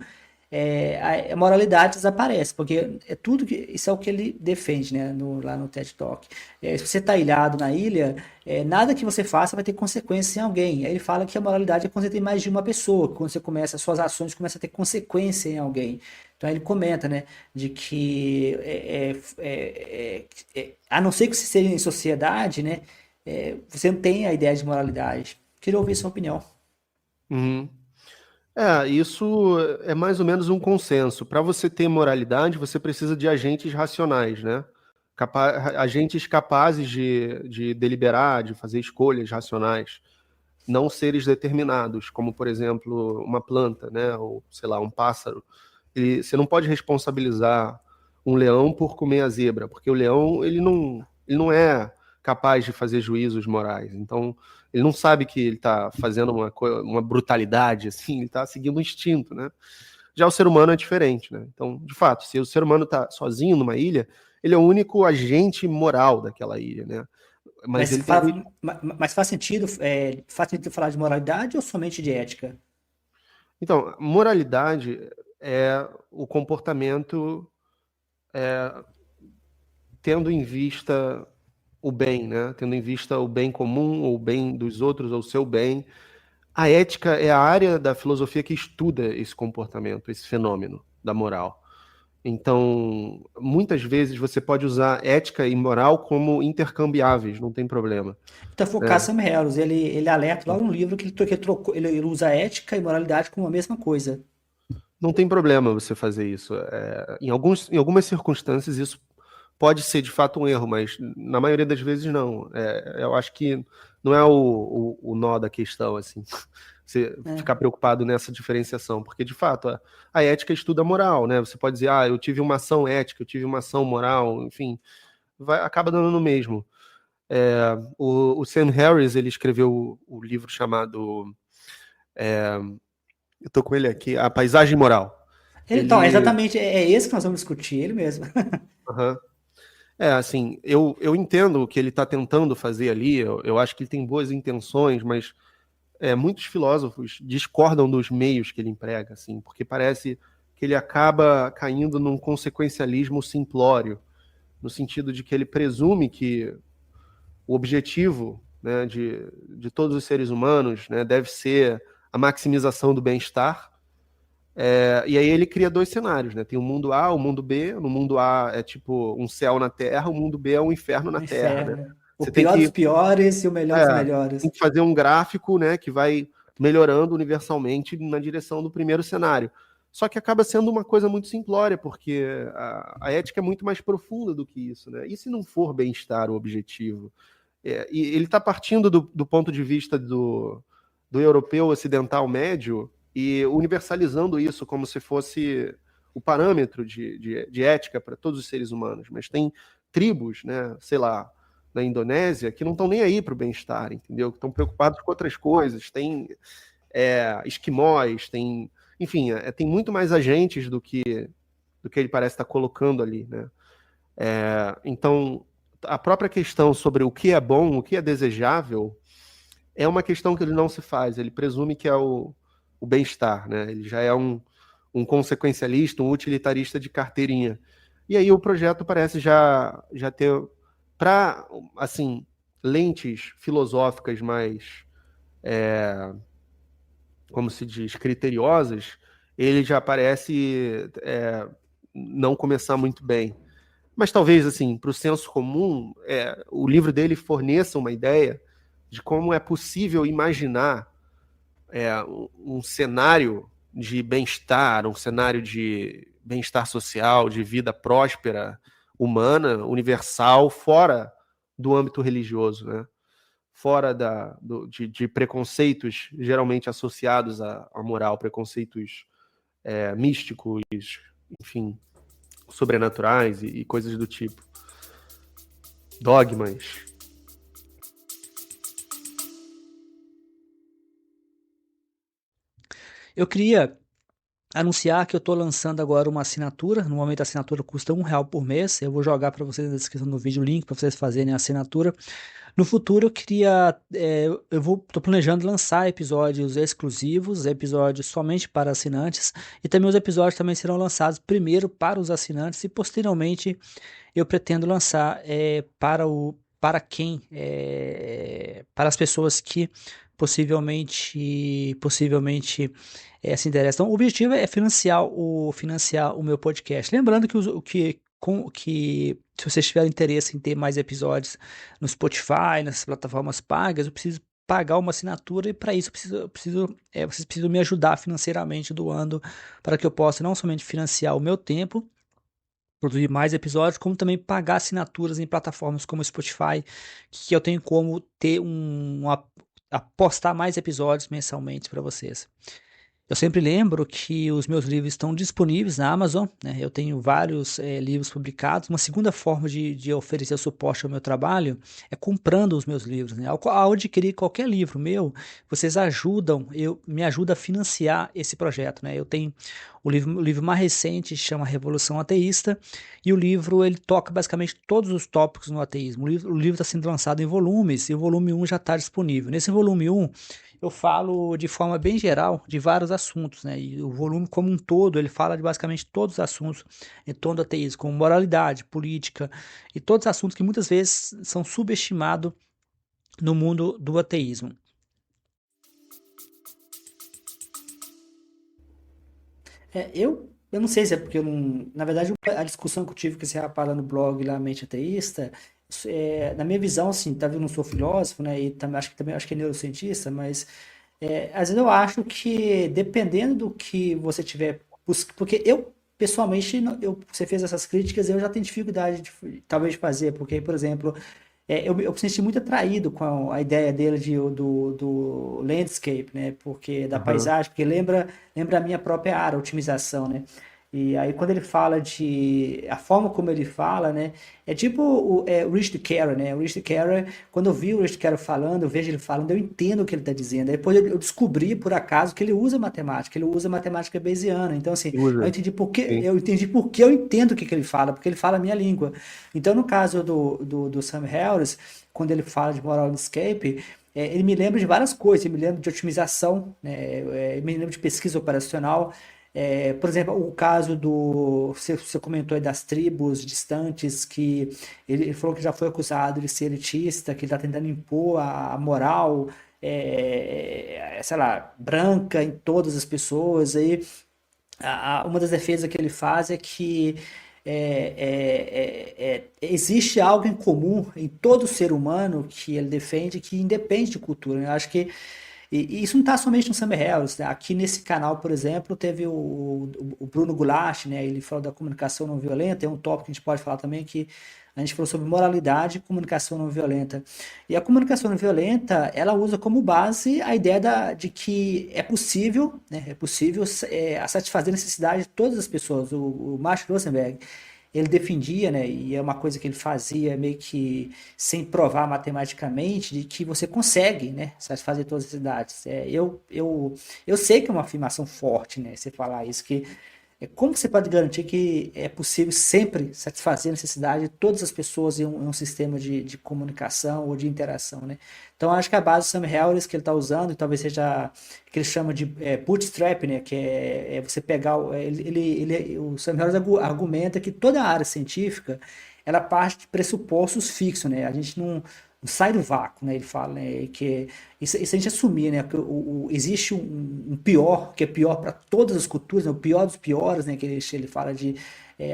a moralidade desaparece, porque é tudo que isso é o que ele defende, né, lá no TED Talk. Se você está ilhado na ilha, nada que você faça vai ter consequência em alguém. Aí ele fala que a moralidade é quando você tem mais de uma pessoa, quando você começa, suas ações começam a ter consequência em alguém. Então ele comenta, né, de que a não ser que você seja em sociedade, né, você não tem a ideia de moralidade. Queria ouvir sua opinião. Uhum. Isso é mais ou menos um consenso. Para você ter moralidade, você precisa de agentes racionais, né? Agentes capazes de deliberar, de fazer escolhas racionais, não seres determinados, como, por exemplo, uma planta, né? Ou, sei lá, um pássaro. Você não pode responsabilizar um leão por comer a zebra, porque o leão, ele não é capaz de fazer juízos morais. Então, ele não sabe que ele está fazendo uma brutalidade, assim, ele está seguindo um instinto, né? Já o ser humano é diferente, né? Então, de fato, se o ser humano está sozinho numa ilha, ele é o único agente moral daquela ilha, né? Mas Mas, ele tem... mas faz sentido falar de moralidade ou somente de ética? Então, moralidade é o comportamento tendo em vista o bem, né? Tendo em vista o bem comum, ou o bem dos outros, ou o seu bem. A ética é a área da filosofia que estuda esse comportamento, esse fenômeno da moral. Então, muitas vezes você pode usar ética e moral como intercambiáveis, não tem problema. Então, foi o Cassius Harris, ele alerta lá no livro ele usa ética e moralidade como a mesma coisa. Não tem problema você fazer isso. Em algumas circunstâncias isso pode ser de fato um erro, mas na maioria das vezes não. Eu acho que não é o nó da questão, assim, você ficar preocupado nessa diferenciação, porque de fato a ética estuda a moral, né? Você pode dizer, eu tive uma ação ética, eu tive uma ação moral, enfim, acaba dando no mesmo. O Sam Harris, ele escreveu o livro chamado, eu tô com ele aqui, A Paisagem Moral. Então, exatamente, é esse que nós vamos discutir, ele mesmo. Uhum. Assim, eu entendo o que ele está tentando fazer ali, eu acho que ele tem boas intenções, mas muitos filósofos discordam dos meios que ele emprega, assim, porque parece que ele acaba caindo num consequencialismo simplório, no sentido de que ele presume que o objetivo, né, de todos os seres humanos, né, deve ser a maximização do bem-estar. E aí ele cria dois cenários, né? Tem o mundo A, o mundo B. No mundo A é tipo um céu na Terra, o mundo B é um inferno na Terra, né? O Você tem pior dos que, piores e o melhor dos melhores. tem que fazer um gráfico, né, que vai melhorando universalmente na direção do primeiro cenário. Só que acaba sendo uma coisa muito simplória, porque a ética é muito mais profunda do que isso, né? E se não for bem-estar o objetivo? E ele está partindo do ponto de vista do europeu ocidental médio e universalizando isso como se fosse o parâmetro de ética para todos os seres humanos. Mas tem tribos, né, sei lá, na Indonésia, que não estão nem aí para o bem-estar, entendeu? Que estão preocupados com outras coisas. Tem esquimós, enfim, tem muito mais agentes do que ele parece estar colocando ali, né? Então, a própria questão sobre o que é bom, o que é desejável, é uma questão que ele não se faz. Ele presume que é o bem-estar, né? Ele já é um consequencialista, um utilitarista de carteirinha. E aí o projeto parece já ter, para, assim, lentes filosóficas mais, como se diz, criteriosas, ele já parece não começar muito bem. Mas talvez, assim, para o senso comum, o livro dele forneça uma ideia de como é possível imaginar um cenário de bem-estar, um cenário de bem-estar social, de vida próspera, humana, universal, fora do âmbito religioso, né? Fora de preconceitos geralmente associados à moral, preconceitos místicos, enfim, sobrenaturais e coisas do tipo. Dogmas. Eu queria anunciar que eu estou lançando agora uma assinatura. No momento a assinatura custa R$ 1 por mês. Eu vou jogar para vocês na descrição do vídeo o link para vocês fazerem a assinatura. No futuro eu queria, tô planejando lançar episódios exclusivos, episódios somente para assinantes, e também os episódios também serão lançados primeiro para os assinantes e posteriormente eu pretendo lançar para as pessoas que possivelmente se interessam. Então, o objetivo é financiar o meu podcast. Lembrando que se vocês tiverem interesse em ter mais episódios no Spotify, nessas plataformas pagas, eu preciso pagar uma assinatura e para isso vocês precisam me ajudar financeiramente doando para que eu possa não somente financiar o meu tempo, produzir mais episódios, como também pagar assinaturas em plataformas como o Spotify, que eu tenho como ter postar mais episódios mensalmente para vocês. Eu sempre lembro que os meus livros estão disponíveis na Amazon, né? Eu tenho vários livros publicados. Uma segunda forma de oferecer suporte ao meu trabalho é comprando os meus livros, né? Ao adquirir qualquer livro meu, vocês me ajudam a financiar esse projeto, né? Eu tenho o livro mais recente, chama Revolução Ateísta, e o livro ele toca basicamente todos os tópicos no ateísmo. O livro está sendo lançado em volumes, e o volume 1 já está disponível. Nesse volume 1, eu falo de forma bem geral de vários assuntos, né? E o volume como um todo, ele fala de basicamente todos os assuntos em torno do ateísmo, como moralidade, política e todos os assuntos que muitas vezes são subestimados no mundo do ateísmo. Eu não sei se é porque eu não. Na verdade, a discussão que eu tive com esse rapaz lá no blog, lá, Mente Ateísta, na minha visão, assim, tá, eu não sou filósofo, né, e também acho que é neurocientista, mas às vezes eu acho que dependendo do que você tiver. Porque eu, pessoalmente, você fez essas críticas, eu já tenho dificuldade talvez de fazer, porque, por exemplo. Eu me senti muito atraído com a ideia dele do landscape, né? Porque da Aham. paisagem, porque lembra a minha própria área, otimização, né? E aí quando ele fala a forma como ele fala, né? É tipo o Rich Carroll, né? O Rich Carroll, quando eu vi o Rich Carroll falando, eu vejo ele falando, eu entendo o que ele está dizendo. Aí depois eu descobri, por acaso, que ele usa matemática bayesiana. Então, assim, Usa. Sim. eu entendi por que eu entendo o que ele fala, porque ele fala a minha língua. Então, no caso do Sam Harris, quando ele fala de moral landscape, ele me lembra de várias coisas, ele me lembra de otimização, né? Ele me lembra de pesquisa operacional. Por exemplo, o caso você comentou aí das tribos distantes, que ele falou que já foi acusado de ser elitista, que ele está tentando impor a moral, sei lá, branca em todas as pessoas. Aí, uma das defesas que ele faz é que existe algo em comum em todo ser humano que ele defende, que independe de cultura, né? Eu acho que e isso não está somente no Summer Hells, né? Aqui nesse canal, por exemplo, teve o Bruno Goulart, né? Ele falou da comunicação não violenta, é um tópico que a gente pode falar também, que a gente falou sobre moralidade e comunicação não violenta. E a comunicação não violenta, ela usa como base a ideia de que é possível, né? É possível satisfazer a necessidade de todas as pessoas. O Marshall Rosenberg, ele defendia, né, e é uma coisa que ele fazia meio que sem provar matematicamente, de que você consegue, né, satisfazer todas as necessidades. Eu sei que é uma afirmação forte, né, você falar isso, que como você pode garantir que é possível sempre satisfazer a necessidade de todas as pessoas em um sistema de comunicação ou de interação, né? Então, acho que a base do Sam Harris que ele está usando, talvez seja que ele chama de bootstrap, né? Que é você pegar. O Sam Harris argumenta que toda a área científica ela parte de pressupostos fixos, né? A gente não sai do vácuo, né? Ele fala, né, que isso a gente assumir, né? Que existe um pior, que é pior para todas as culturas, né? O pior dos piores, né? Que ele fala de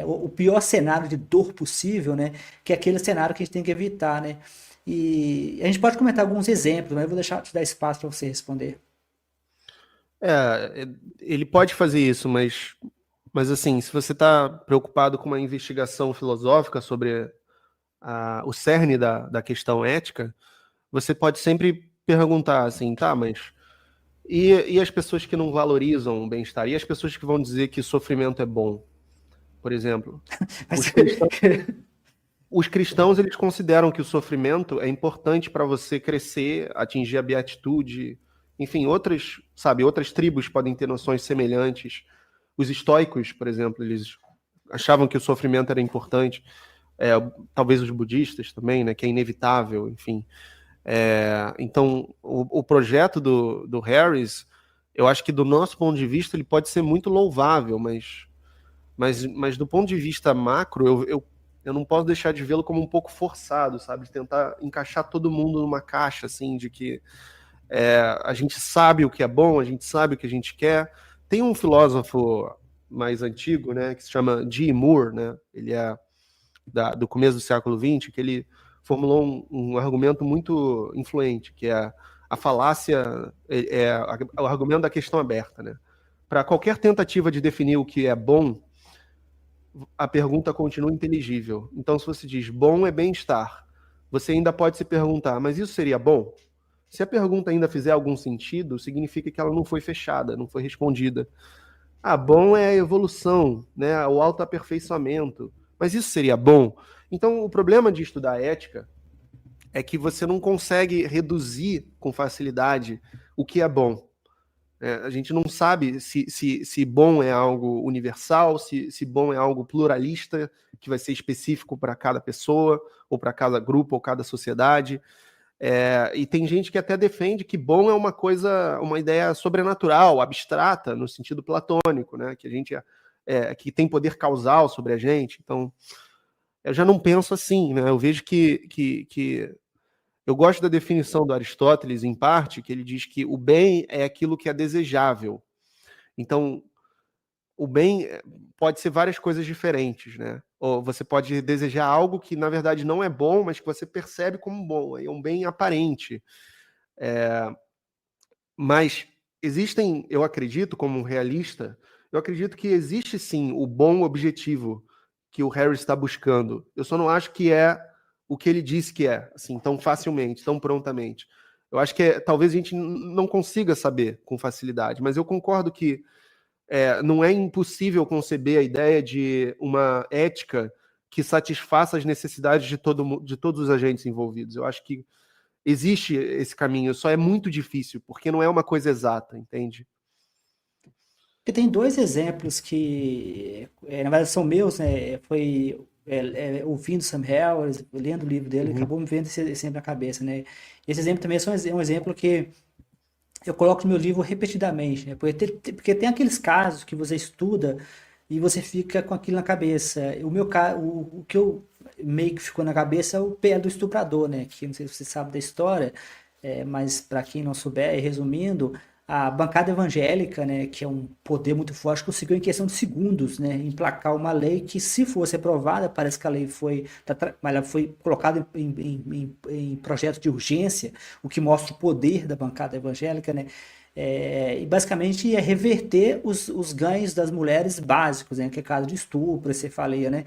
o pior cenário de dor possível, né? Que é aquele cenário que a gente tem que evitar, né? E a gente pode comentar alguns exemplos, mas eu vou deixar te dar espaço para você responder. Ele pode fazer isso, mas assim, se você está preocupado com uma investigação filosófica sobre o cerne da questão ética, você pode sempre perguntar assim, tá, mas e as pessoas que não valorizam o bem-estar? E as pessoas que vão dizer que sofrimento é bom? Por exemplo, os cristãos eles consideram que o sofrimento é importante para você crescer, atingir a beatitude. Enfim, outras tribos podem ter noções semelhantes. Os estoicos, por exemplo, eles achavam que o sofrimento era importante, talvez os budistas também, né, que é inevitável, enfim. Então, o projeto do Harris, eu acho que do nosso ponto de vista ele pode ser muito louvável, mas do ponto de vista macro, eu não posso deixar de vê-lo como um pouco forçado, sabe? De tentar encaixar todo mundo numa caixa, assim, de que a gente sabe o que é bom, a gente sabe o que a gente quer. Tem um filósofo mais antigo, né, que se chama G. Moore, né? Ele é do começo do século XX, que ele formulou um argumento muito influente, que é a falácia, o argumento da questão aberta, né? Para qualquer tentativa de definir o que é bom, a pergunta continua inteligível. Então, se você diz bom é bem-estar, você ainda pode se perguntar, mas isso seria bom? Se a pergunta ainda fizer algum sentido, significa que ela não foi fechada, não foi respondida. Bom é a evolução, né? O autoaperfeiçoamento. Mas isso seria bom? Então, o problema de estudar ética é que você não consegue reduzir com facilidade o que é bom. A gente não sabe se bom é algo universal, se bom é algo pluralista, que vai ser específico para cada pessoa, ou para cada grupo, ou cada sociedade. E tem gente que até defende que bom é uma ideia sobrenatural, abstrata, no sentido platônico, né? Que a gente que tem poder causal sobre a gente. Então, eu já não penso assim, né? Eu vejo que eu gosto da definição do Aristóteles, em parte, que ele diz que o bem é aquilo que é desejável. Então, o bem pode ser várias coisas diferentes, né? Ou você pode desejar algo que, na verdade, não é bom, mas que você percebe como bom. É um bem aparente. Mas existem, eu acredito, como um realista, eu acredito que existe, sim, o bom objetivo que o Harris está buscando. Eu só não acho que é o que ele disse que é, assim, tão facilmente, tão prontamente. Eu acho que talvez a gente não consiga saber com facilidade, mas eu concordo que não é impossível conceber a ideia de uma ética que satisfaça as necessidades de todos os agentes envolvidos. Eu acho que existe esse caminho, só é muito difícil, porque não é uma coisa exata, entende? Porque tem dois exemplos que, na verdade, são meus, né? Foi ouvindo Sam Harris, lendo o livro dele, acabou me vendo esse exemplo na cabeça, né? Esse exemplo também é um exemplo que eu coloco no meu livro repetidamente, né? Porque tem aqueles casos que você estuda e você fica com aquilo na cabeça. O que eu meio que ficou na cabeça é o pé do estuprador, né? Que não sei se você sabe da história, mas para quem não souber, resumindo, a bancada evangélica, né, que é um poder muito forte, conseguiu em questão de segundos, né, emplacar uma lei que, se fosse aprovada, parece que a lei ela foi colocada em projeto de urgência, o que mostra o poder da bancada evangélica, né, e basicamente ia reverter os ganhos das mulheres básicos, né, que é caso de estupro, cefaleia, né.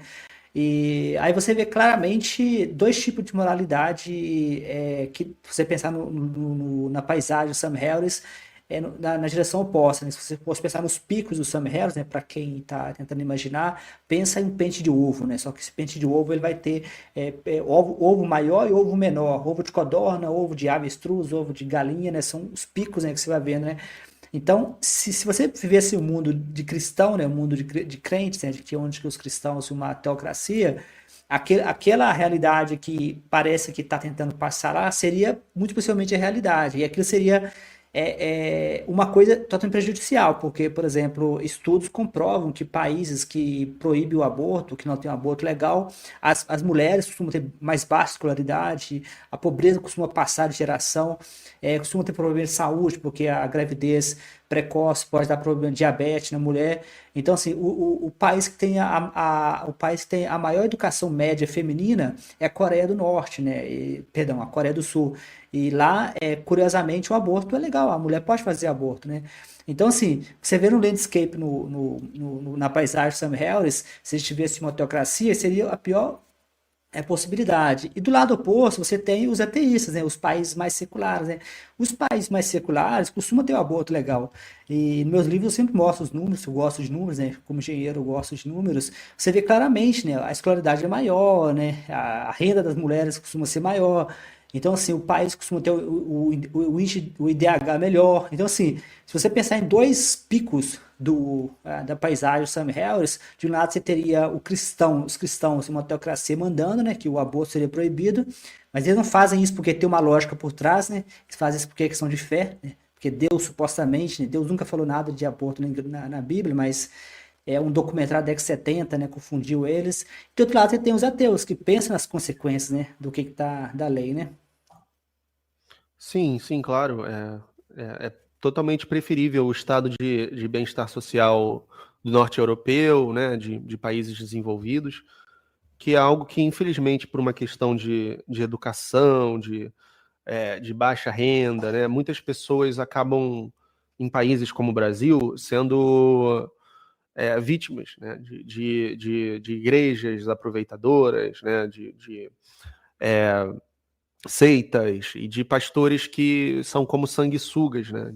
E aí você vê claramente dois tipos de moralidade que você pensar na paisagem do Sam Harris na direção oposta, né? Se você fosse pensar nos picos do Sam Harris, né, para quem está tentando imaginar, pensa em um pente de ovo, né? Só que esse pente de ovo ele vai ter ovo maior e ovo menor, ovo de codorna, ovo de avestruz, ovo de galinha, né? São os picos, né, que você vai vendo, né? Então, se você vivesse um mundo de cristão, né, um mundo de crentes, né, onde os cristãos uma teocracia, aquela realidade que parece que está tentando passar lá seria muito possivelmente a realidade, e aquilo seria uma coisa totalmente prejudicial, porque, por exemplo, estudos comprovam que países que proíbem o aborto, que não tem um aborto legal, as mulheres costumam ter mais baixa escolaridade, a pobreza costuma passar de geração, costuma ter problema de saúde, porque a gravidez precoce pode dar problema de diabetes na mulher. Então, assim, o país que tem o país que tem a maior educação média feminina é a Coreia do Norte, né? Perdão, a Coreia do Sul. E lá, curiosamente, o aborto é legal, a mulher pode fazer aborto, né? Então, assim, você vê no landscape, na paisagem Sam Harris, se a gente tivesse uma teocracia, seria a pior possibilidade. E do lado oposto, você tem os ateístas, né? Os países mais seculares, né? Os países mais seculares costumam ter o aborto legal. E nos meus livros eu sempre mostro os números, eu gosto de números, né? Como engenheiro eu gosto de números. Você vê claramente, né? A escolaridade é maior, né? A renda das mulheres costuma ser maior. Então, assim, o país costuma ter o IDH melhor. Então, assim, se você pensar em dois picos da paisagem do Sam Harris, de um lado você teria os cristãos, uma teocracia mandando, né, que o aborto seria proibido, mas eles não fazem isso porque tem uma lógica por trás, né? Eles fazem isso porque é questão de fé, né? Porque Deus, supostamente, né, Deus nunca falou nada de aborto na Bíblia, mas é um documentário da década de 70, né, confundiu eles. De outro lado, você tem os ateus, que pensam nas consequências, né, do que tá da lei, né? Sim, sim, claro. É totalmente preferível o estado de bem-estar social do norte europeu, né, de países desenvolvidos, que é algo que, infelizmente, por uma questão de educação, de baixa renda, né, muitas pessoas acabam, em países como o Brasil, sendo vítimas, né, de igrejas aproveitadoras, né, seitas e de pastores que são como sanguessugas, né,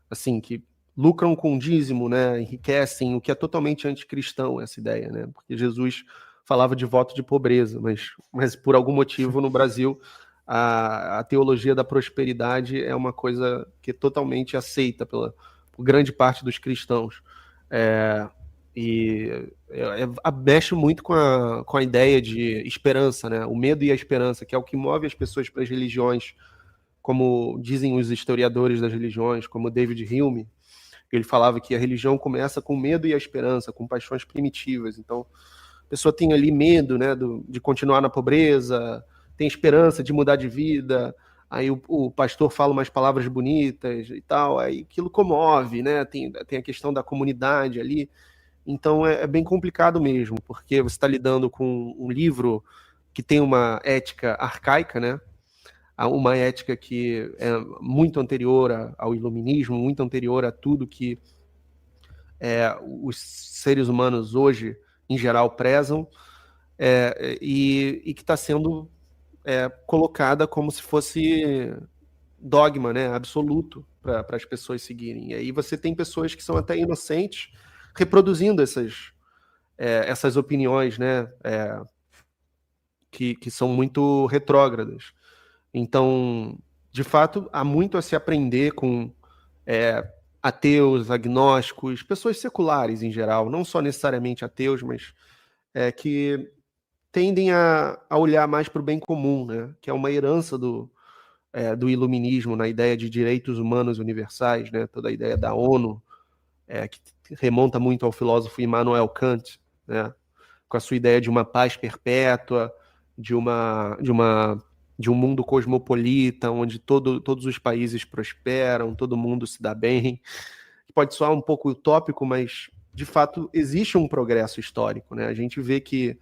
assim, que lucram com dízimo, né, enriquecem, o que é totalmente anticristão essa ideia, né, porque Jesus falava de voto de pobreza, mas por algum motivo no Brasil a teologia da prosperidade é uma coisa que é totalmente aceita por grande parte dos cristãos. É, mexe muito com a ideia de esperança, né? O medo e a esperança, que é o que move as pessoas para as religiões, como dizem os historiadores das religiões, como David Hume. Ele falava que a religião começa com o medo e a esperança, com paixões primitivas. Então, a pessoa tem ali medo, né, de continuar na pobreza, tem esperança de mudar de vida, aí o pastor fala umas palavras bonitas e tal, aí aquilo comove, né? Tem a questão da comunidade ali. Então é bem complicado mesmo, porque você está lidando com um livro que tem uma ética arcaica, né? Uma ética que é muito anterior ao iluminismo, muito anterior a tudo que os seres humanos hoje, em geral, prezam, e que está sendo colocada como se fosse dogma, né, absoluto para as pessoas seguirem. E aí você tem pessoas que são até inocentes reproduzindo essas opiniões, né, que são muito retrógradas. Então, de fato, há muito a se aprender com ateus, agnósticos, pessoas seculares em geral, não só necessariamente ateus, mas que tendem a olhar mais para o bem comum, né, que é uma herança do iluminismo, na ideia de direitos humanos universais, né, toda a ideia da ONU, que remonta muito ao filósofo Immanuel Kant, né, com a sua ideia de uma paz perpétua, de um mundo cosmopolita, onde todos os países prosperam, todo mundo se dá bem. Pode soar um pouco utópico, mas, de fato, existe um progresso histórico, né? A gente vê que,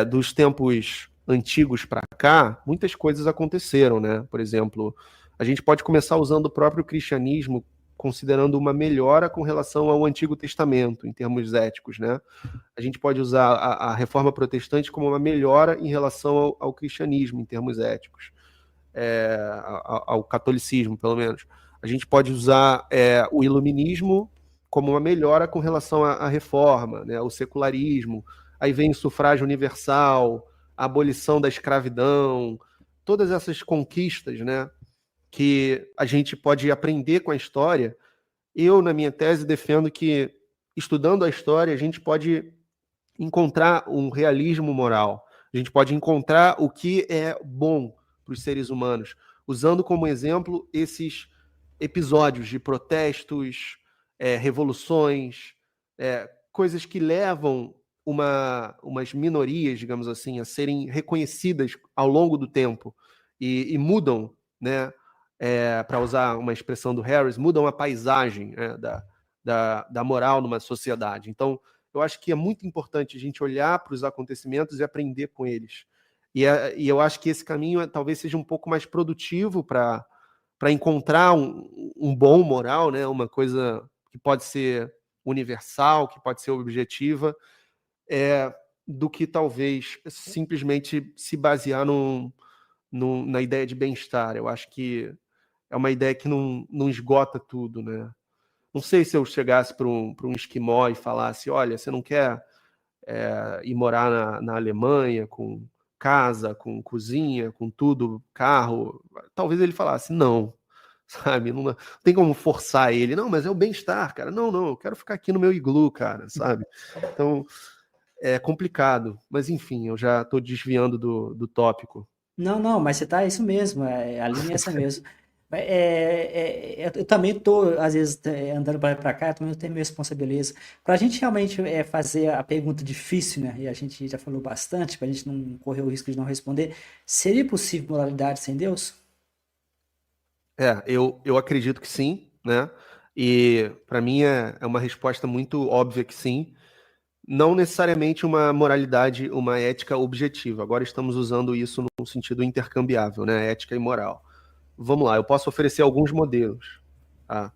dos tempos antigos para cá, muitas coisas aconteceram, né? Por exemplo, a gente pode começar usando o próprio cristianismo considerando uma melhora com relação ao Antigo Testamento, em termos éticos, né? A gente pode usar a Reforma Protestante como uma melhora em relação ao cristianismo, em termos éticos, ao catolicismo, pelo menos. A gente pode usar o iluminismo como uma melhora com relação à Reforma, né? O secularismo. Aí vem o sufrágio universal, a abolição da escravidão, todas essas conquistas, né, que a gente pode aprender com a história. Eu, na minha tese, defendo que, estudando a história, a gente pode encontrar um realismo moral. A gente pode encontrar o que é bom para os seres humanos, usando como exemplo esses episódios de protestos, revoluções, coisas que levam umas minorias, digamos assim, a serem reconhecidas ao longo do tempo e mudam, né, para usar uma expressão do Harris, mudam a paisagem, né, da moral numa sociedade. Então, eu acho que é muito importante a gente olhar para os acontecimentos e aprender com eles. E eu acho que esse caminho talvez seja um pouco mais produtivo para encontrar um bom moral, né, uma coisa que pode ser universal, que pode ser objetiva, do que talvez simplesmente se basear na ideia de bem-estar. Eu acho que é uma ideia que não esgota tudo, né? Não sei se eu chegasse para um esquimó e falasse, olha, você não quer ir morar na Alemanha com casa, com cozinha, com tudo, carro, talvez ele falasse não, sabe? Não tem como forçar ele. Não, mas é o bem-estar, cara. Não, eu quero ficar aqui no meu iglu, cara, sabe? Então, é complicado. Mas, enfim, eu já estou desviando do tópico. Não, mas você tá, é isso mesmo, a linha é essa mesmo. Eu também tô, às vezes, andando para lá e para cá, eu também tenho minha responsabilidade. Para a gente realmente fazer a pergunta difícil, né, e a gente já falou bastante, para a gente não correr o risco de não responder, seria possível moralidade sem Deus? Eu acredito que sim, né? E para mim é uma resposta muito óbvia que sim. Não necessariamente uma moralidade, uma ética objetiva. Agora estamos usando isso num sentido intercambiável, né? Ética e moral. Vamos lá, eu posso oferecer alguns modelos. Tá?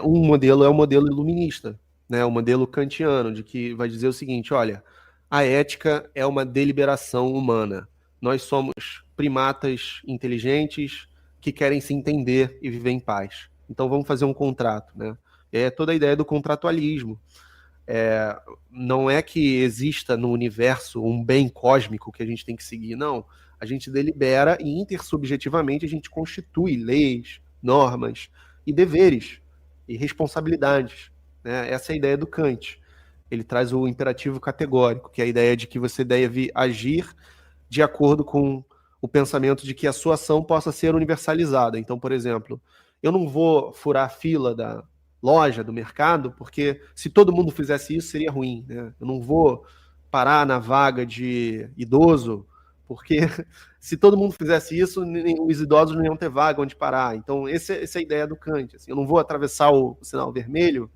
Um modelo é o modelo iluminista, né? O modelo kantiano, de que vai dizer o seguinte: olha, a ética é uma deliberação humana. Nós somos primatas inteligentes que querem se entender e viver em paz. Então vamos fazer um contrato, né? É toda a ideia do contratualismo. Não é que exista no universo um bem cósmico que a gente tem que seguir, não. A gente delibera e intersubjetivamente a gente constitui leis, normas e deveres e responsabilidades, né? Essa é a ideia do Kant. Ele traz o imperativo categórico, que é a ideia de que você deve agir de acordo com o pensamento de que a sua ação possa ser universalizada. Então, por exemplo, eu não vou furar a fila da loja, do mercado, porque se todo mundo fizesse isso, seria ruim, né? Eu não vou parar na vaga de idoso, porque se todo mundo fizesse isso, os idosos não iam ter vaga onde parar. Então, essa é a ideia do Kant. Assim, eu não vou atravessar o sinal vermelho,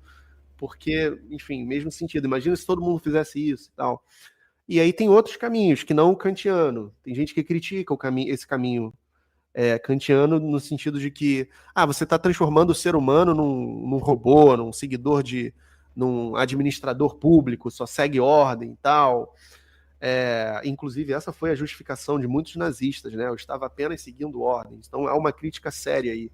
porque, enfim, mesmo sentido. Imagina se todo mundo fizesse isso e tal. E aí tem outros caminhos, que não o kantiano. Tem gente que critica esse caminho kantiano no sentido de que você está transformando o ser humano num robô, num administrador público, só segue ordem e tal. Inclusive, essa foi a justificação de muitos nazistas, né? Eu estava apenas seguindo ordens. Então, há uma crítica séria aí.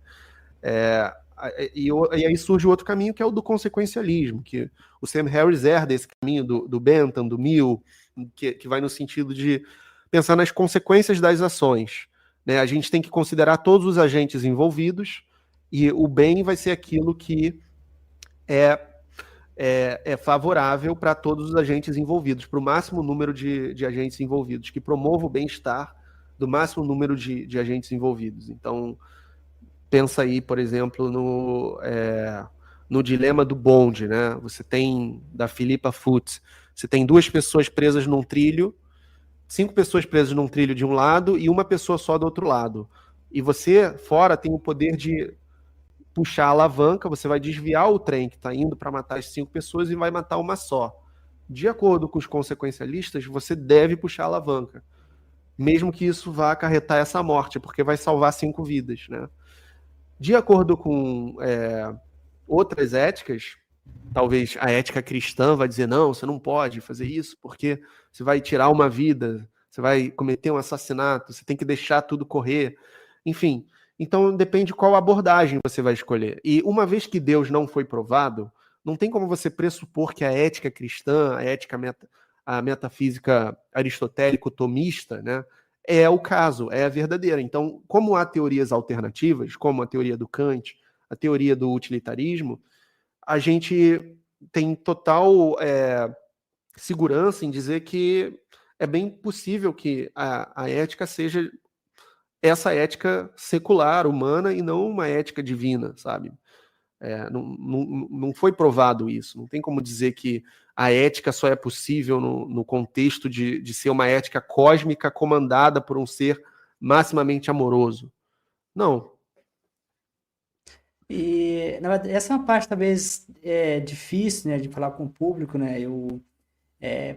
E aí surge o outro caminho, que é o do consequencialismo, que o Sam Harris herda esse caminho do Bentham, do Mill, que vai no sentido de pensar nas consequências das ações. Né? A gente tem que considerar todos os agentes envolvidos e o bem vai ser aquilo que é favorável para todos os agentes envolvidos, para o máximo número de agentes envolvidos, que promova o bem-estar do máximo número de agentes envolvidos. Então, pensa aí, por exemplo, no dilema do bonde, né? Você tem, da Philippa Foot, você tem 2 pessoas presas num trilho, 5 pessoas presas num trilho de um lado e uma pessoa só do outro lado. E você, fora, tem o poder de puxar a alavanca, você vai desviar o trem que está indo para matar as 5 pessoas e vai matar uma só. De acordo com os consequencialistas, você deve puxar a alavanca, mesmo que isso vá acarretar essa morte, porque vai salvar 5 vidas, né? De acordo com outras éticas, talvez a ética cristã vai dizer, não, você não pode fazer isso, porque você vai tirar uma vida, você vai cometer um assassinato, você tem que deixar tudo correr. Enfim, então depende qual abordagem você vai escolher. E uma vez que Deus não foi provado, não tem como você pressupor que a ética cristã, a metafísica aristotélico-tomista, né, é o caso, é a verdadeira. Então, como há teorias alternativas, como a teoria do Kant, a teoria do utilitarismo, a gente tem total segurança em dizer que é bem possível que a ética seja essa ética secular, humana, e não uma ética divina, sabe? Não foi provado isso. Não tem como dizer que a ética só é possível no contexto de ser uma ética cósmica comandada por um ser maximamente amoroso. Não. E, na verdade, essa é uma parte talvez difícil, né, de falar com o público, né?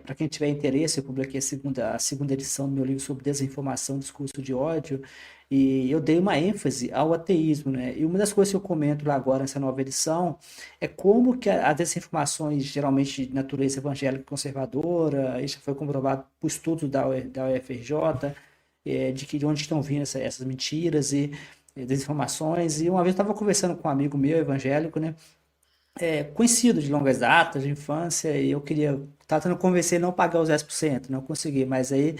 Para quem tiver interesse, eu publiquei a segunda edição do meu livro sobre desinformação, discurso de ódio, e eu dei uma ênfase ao ateísmo, né? E uma das coisas que eu comento lá agora nessa nova edição é como que as desinformações, geralmente de natureza evangélica conservadora, isso foi comprovado por estudos da UFRJ, de onde estão vindo essas mentiras e desinformações. E uma vez eu estava conversando com um amigo meu evangélico, né? conhecido de longas datas, de infância, e eu queria, tava tentando convencer ele a não pagar os 10%, não consegui, mas aí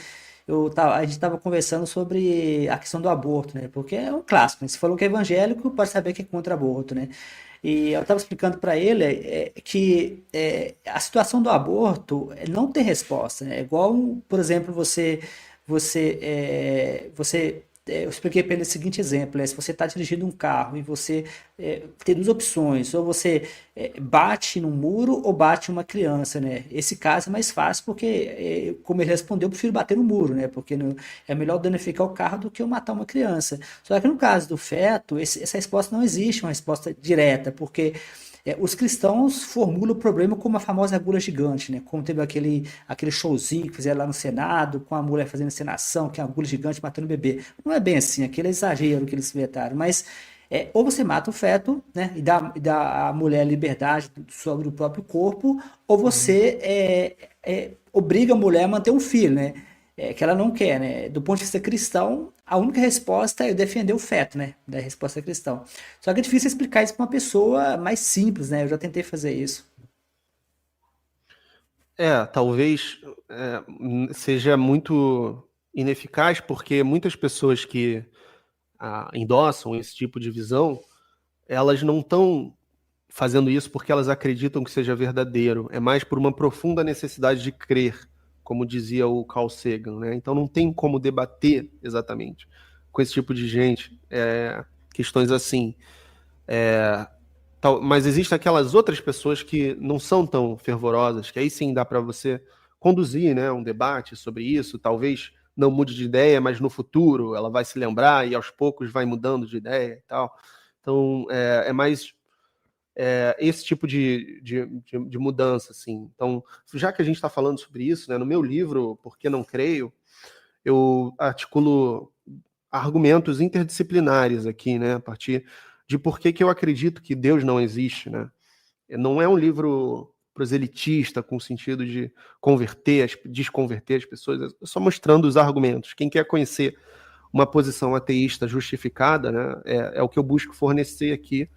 a gente estava conversando sobre a questão do aborto, né? Porque é um clássico, né? Se falou que é evangélico, pode saber que é contra aborto, né? E eu estava explicando para ele que a situação do aborto não tem resposta, né? É igual, por exemplo, eu expliquei para ele o seguinte exemplo, se você está dirigindo um carro e você tem duas opções, ou você bate num muro ou bate uma criança, né? Esse caso é mais fácil porque, como ele respondeu, eu prefiro bater no muro, né? Porque é melhor danificar o carro do que eu matar uma criança. Só que no caso do feto, essa resposta não existe, uma resposta direta, porque os cristãos formulam o problema como a famosa agulha gigante, né? Como teve aquele showzinho que fizeram lá no Senado, com a mulher fazendo encenação, que é uma agulha gigante matando o bebê. Não é bem assim, aquele é exagero que eles inventaram, mas ou você mata o feto, né, e dá à mulher liberdade sobre o próprio corpo, ou você obriga a mulher a manter um filho, né? Que ela não quer, né? Do ponto de vista cristão, a única resposta é eu defender o feto, né? Da resposta cristã. Só que é difícil explicar isso para uma pessoa mais simples, né? Eu já tentei fazer isso. Talvez seja muito ineficaz, porque muitas pessoas que endossam esse tipo de visão, elas não estão fazendo isso porque elas acreditam que seja verdadeiro, é mais por uma profunda necessidade de crer, como dizia o Carl Sagan, né? Então não tem como debater exatamente com esse tipo de gente questões assim. Mas existem aquelas outras pessoas que não são tão fervorosas, que aí sim dá para você conduzir, né, um debate sobre isso, talvez não mude de ideia, mas no futuro ela vai se lembrar e aos poucos vai mudando de ideia e tal. Então é mais esse tipo de mudança, assim. Então, já que a gente está falando sobre isso, né, no meu livro, Por que Não Creio, eu articulo argumentos interdisciplinares aqui, né, a partir de por que eu acredito que Deus não existe, né? Não é um livro proselitista, com o sentido de desconverter as pessoas, é só mostrando os argumentos. Quem quer conhecer uma posição ateísta justificada, né, é o que eu busco fornecer aqui,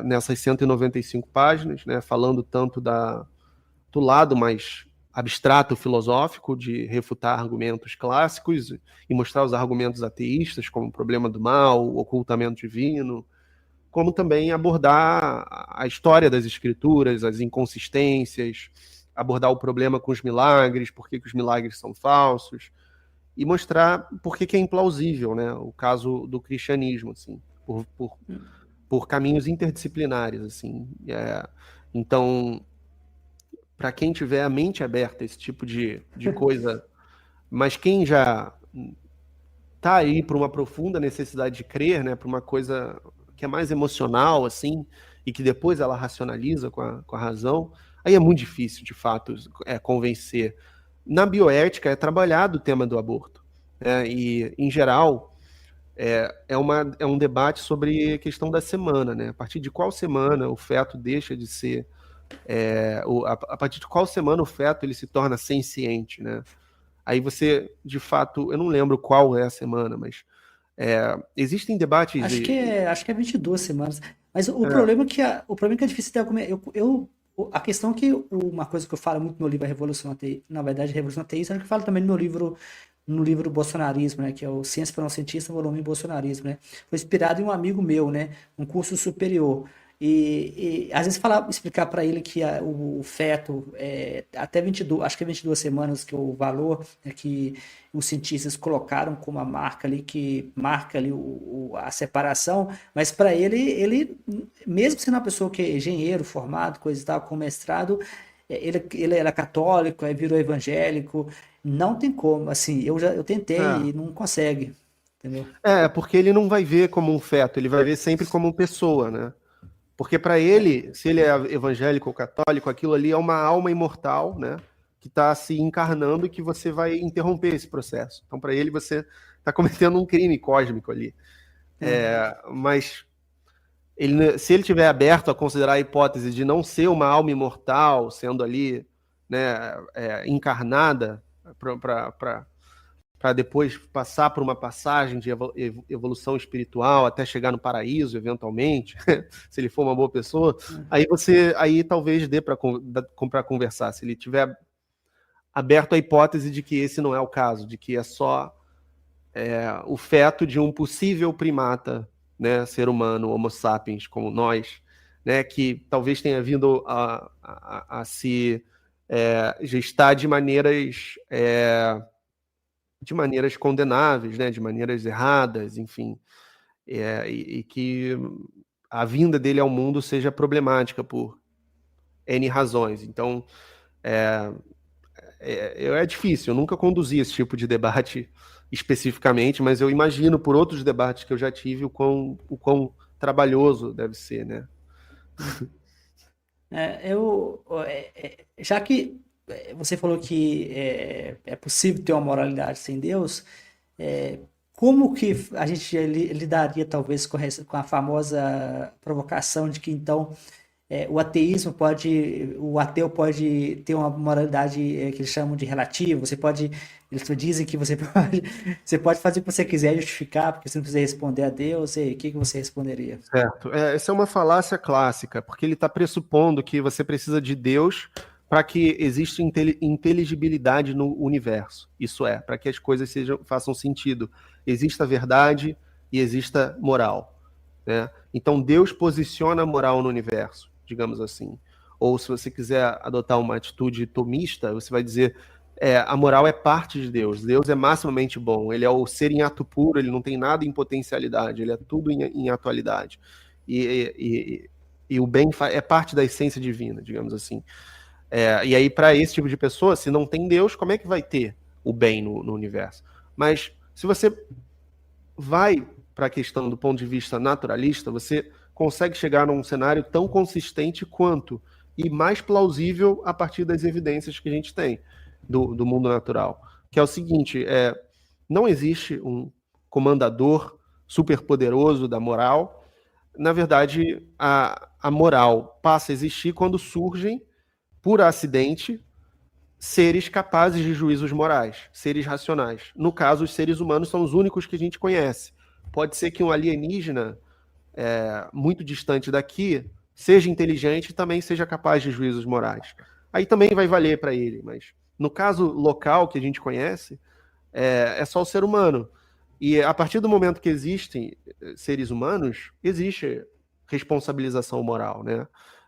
nessas 195 páginas, né, falando tanto do lado mais abstrato filosófico, de refutar argumentos clássicos e mostrar os argumentos ateístas, como o problema do mal, o ocultamento divino, como também abordar a história das escrituras, as inconsistências, abordar o problema com os milagres, por que os milagres são falsos, e mostrar por que é implausível, né, o caso do cristianismo, assim, por caminhos interdisciplinares, assim. Então, para quem tiver a mente aberta a esse tipo de coisa, mas quem já está aí por uma profunda necessidade de crer, né, para uma coisa que é mais emocional, assim, e que depois ela racionaliza com a razão, aí é muito difícil, de fato, convencer. Na bioética é trabalhado o tema do aborto, né, e, em geral, é um debate sobre a questão da semana, né? A partir de qual semana o feto deixa de ser... a partir de qual semana o feto ele se torna senciente, né? Aí você, de fato, eu não lembro qual é a semana, mas existem debates... Acho que é 22 semanas. Mas o problema o problema é que é difícil ter argumento. A questão que uma coisa que eu falo muito no meu livro A Revolução Ateísta, na verdade, a Revolução Ateísta, é que eu falo também no livro Bolsonarismo, né, que é o Ciência para um Cientista, volume Bolsonarismo, né, foi inspirado em um amigo meu, né, um curso superior. E às vezes explicar para ele que o feto até 22, acho que é 22 semanas que é o valor, né, que os cientistas colocaram como a marca ali, que marca ali a separação, mas para ele, mesmo sendo uma pessoa que é engenheiro, formado, coisa e tal, com mestrado, ele era católico, aí virou evangélico, não tem como, assim, eu tentei e não consegue, entendeu? Porque ele não vai ver como um feto, ele vai ver sempre como uma pessoa, né? Porque para ele, se ele é evangélico ou católico, aquilo ali é uma alma imortal, né? Que está se encarnando e que você vai interromper esse processo. Então, para ele, você está cometendo um crime cósmico ali. Mas se ele tiver aberto a considerar a hipótese de não ser uma alma imortal, sendo ali, né, encarnada para para depois passar por uma passagem de evolução espiritual até chegar no paraíso, eventualmente, se ele for uma boa pessoa, aí talvez dê para conversar, se ele tiver aberto à hipótese de que esse não é o caso, de que é só o feto de um possível primata, né, ser humano, homo sapiens, como nós, né, que talvez tenha vindo a se gestar de maneiras condenáveis, né, de maneiras erradas, enfim, e que a vinda dele ao mundo seja problemática por N razões. Então, é difícil, eu nunca conduzi esse tipo de debate especificamente, mas eu imagino por outros debates que eu já tive o quão trabalhoso deve ser, né? Já que você falou que é possível ter uma moralidade sem Deus, como que a gente lidaria talvez com a famosa provocação de que então o ateu pode ter uma moralidade que eles chamam de relativa, eles dizem que você pode fazer o que você quiser justificar, porque você não precisa responder a Deus, e o que você responderia? Certo. Essa é uma falácia clássica, porque ele está pressupondo que você precisa de Deus para que exista inteligibilidade no universo. Isso é, para que as coisas façam sentido. Exista verdade e exista moral, né? Então Deus posiciona a moral no universo, digamos assim. Ou se você quiser adotar uma atitude tomista, você vai dizer a moral é parte de Deus. Deus é maximamente bom. Ele é o ser em ato puro, ele não tem nada em potencialidade, ele é tudo em atualidade. E o bem é parte da essência divina, digamos assim. E aí, para esse tipo de pessoa, se não tem Deus, como é que vai ter o bem no universo? Mas se você vai para a questão do ponto de vista naturalista, você consegue chegar num cenário tão consistente quanto e mais plausível a partir das evidências que a gente tem do mundo natural, que é o seguinte, não existe um comandador superpoderoso da moral. Na verdade, a moral passa a existir quando surgem, por acidente, seres capazes de juízos morais, seres racionais. No caso, os seres humanos são os únicos que a gente conhece. Pode ser que um alienígena muito distante daqui seja inteligente e também seja capaz de juízos morais. Aí também vai valer para ele, mas no caso local que a gente conhece, é só o ser humano. E a partir do momento que existem seres humanos, existe responsabilização moral, né?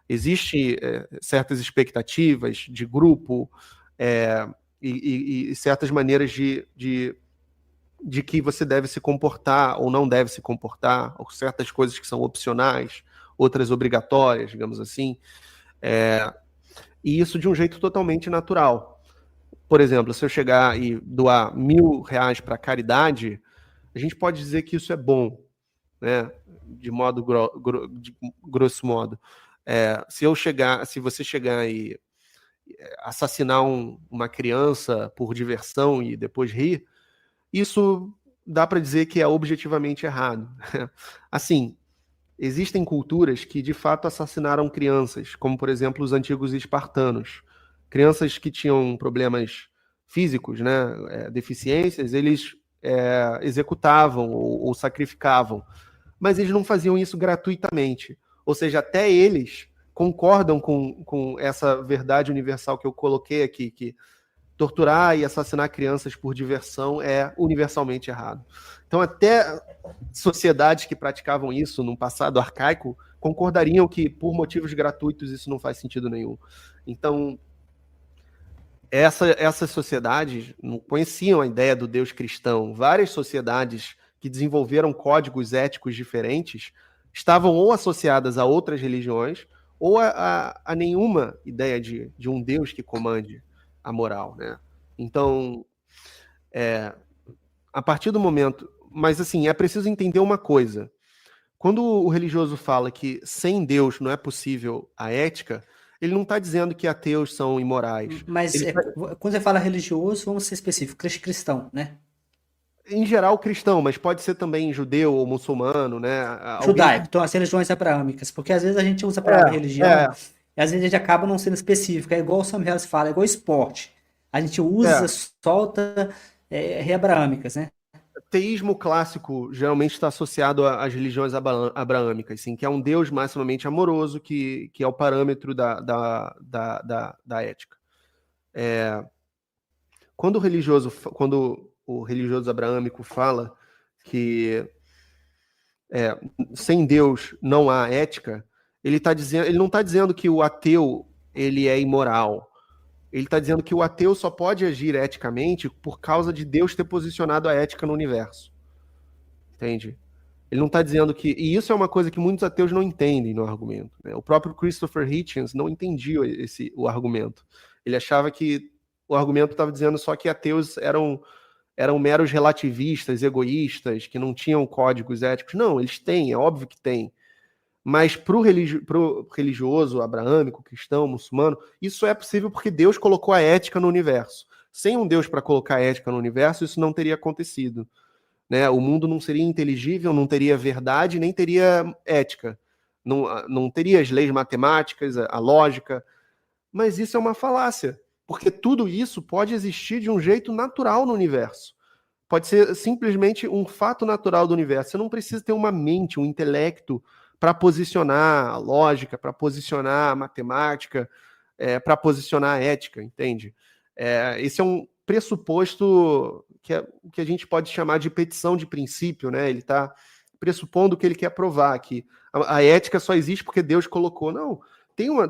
Existe certas expectativas de grupo e certas maneiras de que você deve se comportar ou não deve se comportar, ou certas coisas que são opcionais, outras obrigatórias, digamos assim. E isso de um jeito totalmente natural. Por exemplo, se eu chegar e doar R$1.000 para caridade, a gente pode dizer que isso é bom, né? De modo grosso modo. Se você chegar e assassinar uma criança por diversão e depois rir, isso dá para dizer que é objetivamente errado. Assim, existem culturas que de fato assassinaram crianças, como por exemplo os antigos espartanos. Crianças que tinham problemas físicos, né, deficiências, eles executavam ou sacrificavam. Mas eles não faziam isso gratuitamente. Ou seja, até eles concordam com essa verdade universal que eu coloquei aqui, que torturar e assassinar crianças por diversão é universalmente errado. Então, até sociedades que praticavam isso no passado arcaico concordariam que, por motivos gratuitos, isso não faz sentido nenhum. Então, essas sociedades não conheciam a ideia do Deus cristão. Várias sociedades que desenvolveram códigos éticos diferentes estavam ou associadas a outras religiões ou a nenhuma ideia de um Deus que comande a moral, né? Então, a partir do momento... Mas, assim, é preciso entender uma coisa. Quando o religioso fala que sem Deus não é possível a ética, ele não está dizendo que ateus são imorais. Mas quando você fala religioso, vamos ser específicos, cristão, né? Em geral, cristão, mas pode ser também judeu ou muçulmano, né? Judaico, então as religiões abraâmicas, porque às vezes a gente usa a palavra religião e às vezes a gente acaba não sendo específico, é igual o Sam Harris fala, é igual esporte. A gente usa, solta abraâmicas, né? Teísmo clássico geralmente está associado às religiões abraâmicas, sim, que é um Deus maximamente amoroso, que é o parâmetro da ética. Quando o religioso abraâmico fala que sem Deus não há ética, ele não está dizendo que o ateu ele é imoral. Ele está dizendo que o ateu só pode agir eticamente por causa de Deus ter posicionado a ética no universo. Entende? Ele não está dizendo que. E isso é uma coisa que muitos ateus não entendem no argumento. Né? O próprio Christopher Hitchens não entendia o argumento. Ele achava que o argumento estava dizendo só que ateus eram meros relativistas, egoístas, que não tinham códigos éticos. Não, eles têm, é óbvio que têm. Mas para o religioso abraâmico, cristão, muçulmano, isso é possível porque Deus colocou a ética no universo. Sem um Deus para colocar a ética no universo, isso não teria acontecido. Né? O mundo não seria inteligível, não teria verdade, nem teria ética. Não teria as leis matemáticas, a lógica. Mas isso é uma falácia, porque tudo isso pode existir de um jeito natural no universo. Pode ser simplesmente um fato natural do universo. Você não precisa ter uma mente, um intelecto para posicionar a lógica, para posicionar a matemática, para posicionar a ética, entende? Esse é um pressuposto que a gente pode chamar de petição de princípio, né? Ele está pressupondo que ele quer provar, que a ética só existe porque Deus colocou. Não,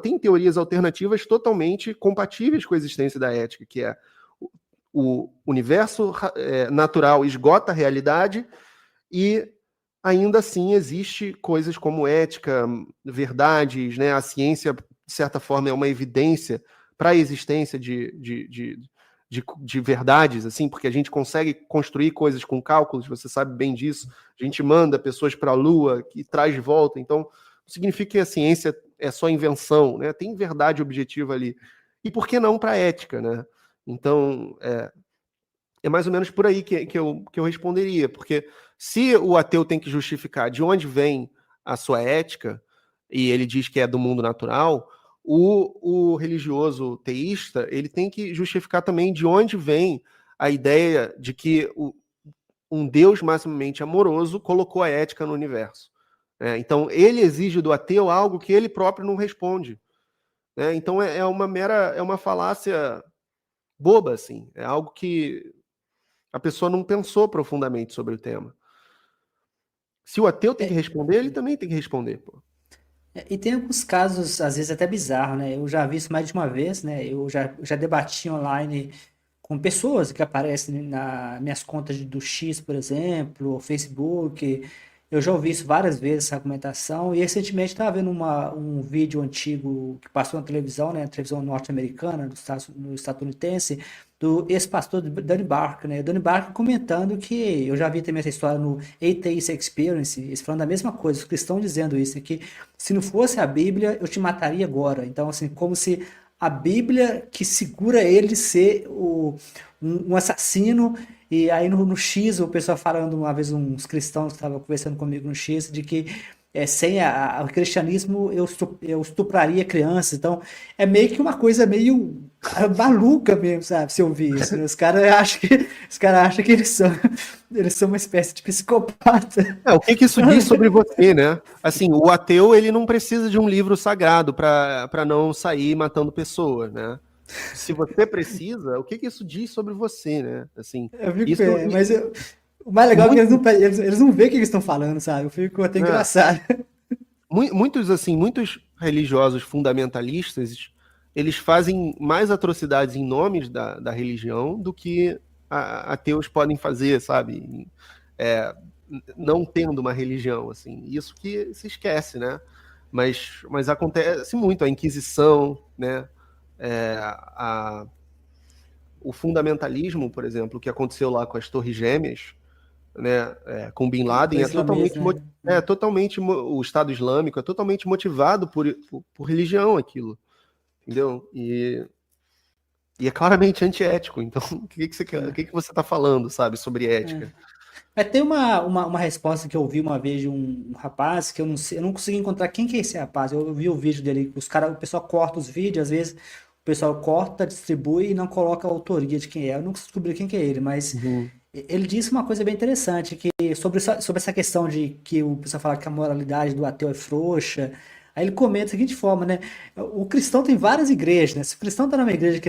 tem teorias alternativas totalmente compatíveis com a existência da ética, que é o universo natural esgota a realidade e ainda assim existe coisas como ética, verdades, né? A ciência, de certa forma, é uma evidência para a existência de verdades, assim, porque a gente consegue construir coisas com cálculos, você sabe bem disso. A gente manda pessoas para a Lua e traz de volta, então não significa que a ciência é só invenção, né? Tem verdade objetiva ali. E por que não para a ética, né? Então, é mais ou menos por aí que eu responderia, porque se o ateu tem que justificar de onde vem a sua ética, e ele diz que é do mundo natural, o religioso teísta ele tem que justificar também de onde vem a ideia de que um Deus maximamente amoroso colocou a ética no universo. Então, ele exige do ateu algo que ele próprio não responde. Então, é uma falácia boba, assim. É algo que a pessoa não pensou profundamente sobre o tema. Se o ateu tem que responder, ele também tem que responder, pô. E tem alguns casos, às vezes, até bizarros, né? Eu já vi isso mais de uma vez, né? Eu já debati online com pessoas que aparecem nas minhas contas do X, por exemplo, ou Facebook. Eu já ouvi isso várias vezes, essa argumentação. E recentemente estava vendo um vídeo antigo que passou na televisão, né? Na televisão norte-americana, no estadunidense, do ex-pastor Danny Barker, né? O Danny Barker comentando que eu já vi também essa história no Atheist Experience, eles falando da mesma coisa, os cristãos dizendo isso, que se não fosse a Bíblia, eu te mataria agora. Então, assim, como se a Bíblia que segura ele de ser um assassino. E aí no X, o pessoal falando uma vez, uns cristãos que estavam conversando comigo no X, de que sem o cristianismo eu estupraria crianças. Então é meio que uma coisa meio maluca mesmo, sabe? Se eu ouvir isso, né? Os caras acham que eles são uma espécie de psicopata. O que isso diz sobre você, né? Assim, o ateu ele não precisa de um livro sagrado para não sair matando pessoas, né? Se você precisa, o que isso diz sobre você, né? Assim, o mais legal é que eles não veem o que eles estão falando, sabe? Eu fico até engraçado. Muitos religiosos fundamentalistas, eles fazem mais atrocidades em nomes da religião do que ateus podem fazer, sabe? Não tendo uma religião, assim. Isso que se esquece, né? Mas acontece muito, a Inquisição, né? O fundamentalismo, por exemplo, que aconteceu lá com as Torres Gêmeas, né, com Bin Laden, o Estado Islâmico é totalmente motivado por religião, aquilo, entendeu? E é claramente antiético. Então, o que você está falando, sabe, sobre ética? Tem uma resposta que eu ouvi uma vez de um rapaz que eu não consegui encontrar quem que é esse rapaz. Eu vi o vídeo dele, o pessoal corta os vídeos, às vezes o pessoal corta, distribui e não coloca a autoria de quem é. Eu nunca descobri quem que é ele, mas Uhum. ele disse uma coisa bem interessante, que sobre essa questão de que o pessoal fala que a moralidade do ateu é frouxa. Aí ele comenta da seguinte forma, né? O cristão tem várias igrejas, né? Se o cristão está numa igreja É,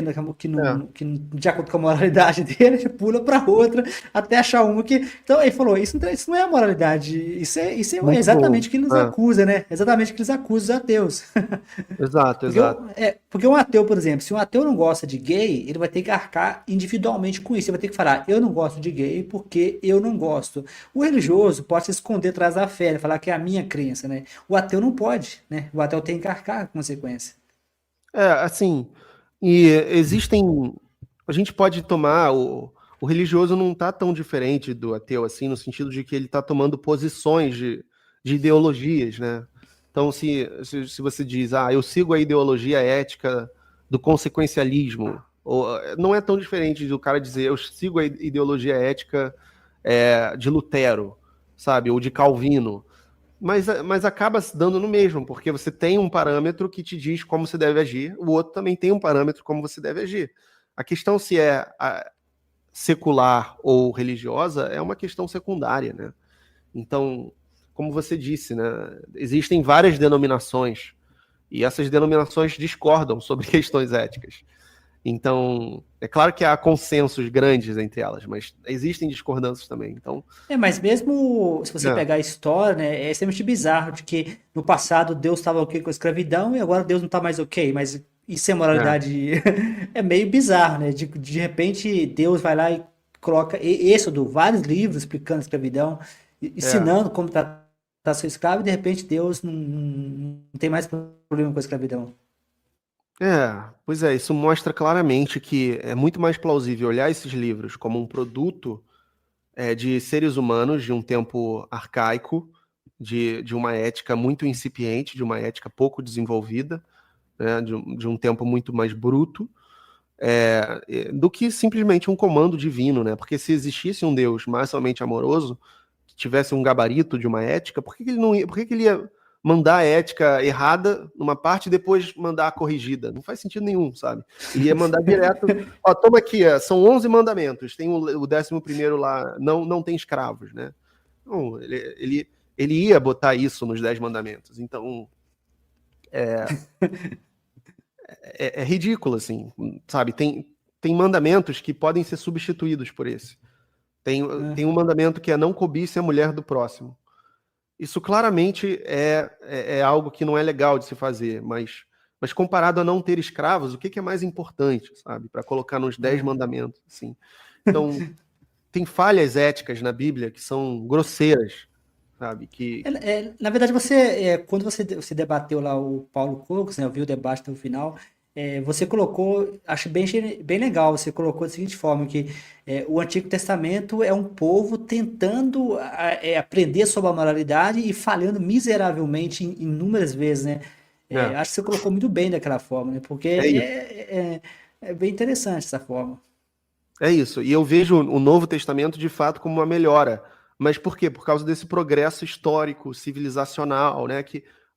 de acordo com a moralidade dele, ele pula para outra até achar uma que. Então ele falou: isso não é a moralidade, isso é muito bom. exatamente o que nos É, acusa, né? Exatamente o que eles acusam os ateus. exato, Porque, exato. porque um ateu, por exemplo, se um ateu não gosta de gay, ele vai ter que arcar individualmente com isso. Ele vai ter que falar, eu não gosto de gay porque eu não gosto. O religioso pode se esconder atrás da fé, falar que é a minha crença, né? O ateu não pode, né? O ateu tem que arcar com consequência. Assim, e existem. A gente pode tomar. O religioso não está tão diferente do ateu, assim, no sentido de que ele está tomando posições de ideologias, né? Então, se você diz, eu sigo a ideologia ética do consequencialismo, não é tão diferente do cara dizer, eu sigo a ideologia ética de Lutero, sabe? Ou de Calvino. Mas acaba se dando no mesmo, porque você tem um parâmetro que te diz como você deve agir, o outro também tem um parâmetro como você deve agir. A questão se é secular ou religiosa é uma questão secundária, né? Então, como você disse, né, existem várias denominações e essas denominações discordam sobre questões éticas. Então, é claro que há consensos grandes entre elas, mas existem discordâncias também. Então, Mas mesmo se você é, pegar a história, né, é extremamente bizarro de que no passado Deus estava ok com a escravidão e agora Deus não está mais ok, mas isso é é, moralidade. É meio bizarro, né? De repente Deus vai lá e coloca Êxodo, vários livros explicando a escravidão, é. ensinando como tratar seu escravo, e de repente Deus não tem mais problema com a escravidão. Pois é, isso mostra claramente que é muito mais plausível olhar esses livros como um produto de seres humanos de um tempo arcaico, de uma ética muito incipiente, de uma ética pouco desenvolvida, né, de um tempo muito mais bruto, do que simplesmente um comando divino, né? Porque se existisse um Deus mais somente amoroso, que tivesse um gabarito de uma ética, por que ele não ia, por que ele ia mandar a ética errada numa parte e depois mandar a corrigida? Não faz sentido nenhum, sabe? Ele ia mandar direto, ó, toma aqui, são 11 mandamentos, tem o 11º lá, não tem escravos, né? Não, ele ia botar isso nos 10 mandamentos. Então, é ridículo, assim, sabe? Tem mandamentos que podem ser substituídos por esse. Tem um mandamento que é não cobice a mulher do próximo. Isso claramente é algo que não é legal de se fazer, mas comparado a não ter escravos, o que é mais importante, sabe? Para colocar nos 10 mandamentos, assim. Então, tem falhas éticas na Bíblia que são grosseiras, sabe? Na verdade, quando você debateu lá o Paulo Cocos, né, eu vi o debate até o final, você colocou, acho bem legal, você colocou da seguinte forma, que o Antigo Testamento é um povo tentando aprender sobre a moralidade e falhando miseravelmente inúmeras vezes, né? É, Acho que você colocou muito bem daquela forma, né? Porque é isso. é bem interessante essa forma. É isso. E eu vejo o Novo Testamento de fato como uma melhora. Mas por quê? Por causa desse progresso histórico, civilizacional, né?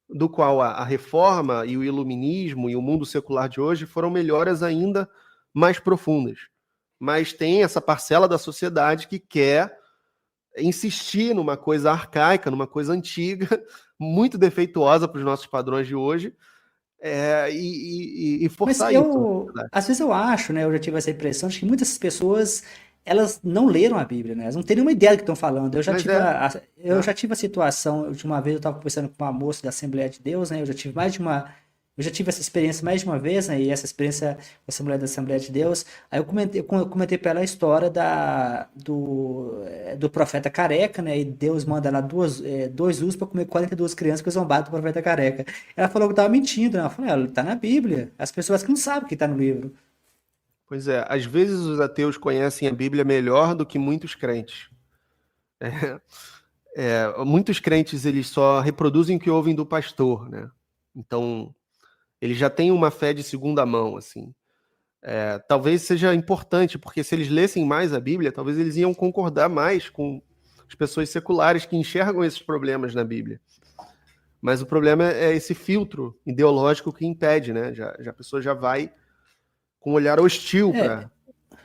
Do qual a reforma e o iluminismo e o mundo secular de hoje foram melhoras ainda mais profundas. Mas tem essa parcela da sociedade que quer insistir numa coisa arcaica, numa coisa antiga, muito defeituosa para os nossos padrões de hoje, e Mas forçar isso na sociedade. às vezes eu acho, né? Eu já tive essa impressão de que muitas pessoas elas não leram a Bíblia, né? Elas não têm nenhuma ideia do que estão falando. Mas Eu já tive a situação, de uma vez eu estava conversando com uma moça da Assembleia de Deus, né? Eu já tive essa experiência mais de uma vez, né? E essa experiência com essa mulher da Assembleia de Deus. Aí eu comentei para ela a história do profeta careca, né? E Deus manda lá dois ursos para comer 42 crianças que zombaram do profeta careca. Ela falou que estava mentindo, né? Eu falei, ela tá na Bíblia. As pessoas que não sabem o que está no livro. Pois é, às vezes os ateus conhecem a Bíblia melhor do que muitos crentes. Muitos crentes eles só reproduzem o que ouvem do pastor, né? Então eles já têm uma fé de segunda mão, assim. Talvez seja importante, porque se eles lessem mais a Bíblia, talvez eles iam concordar mais com as pessoas seculares que enxergam esses problemas na Bíblia. Mas o problema é esse filtro ideológico que impede, né? A pessoa já vai com um olhar hostil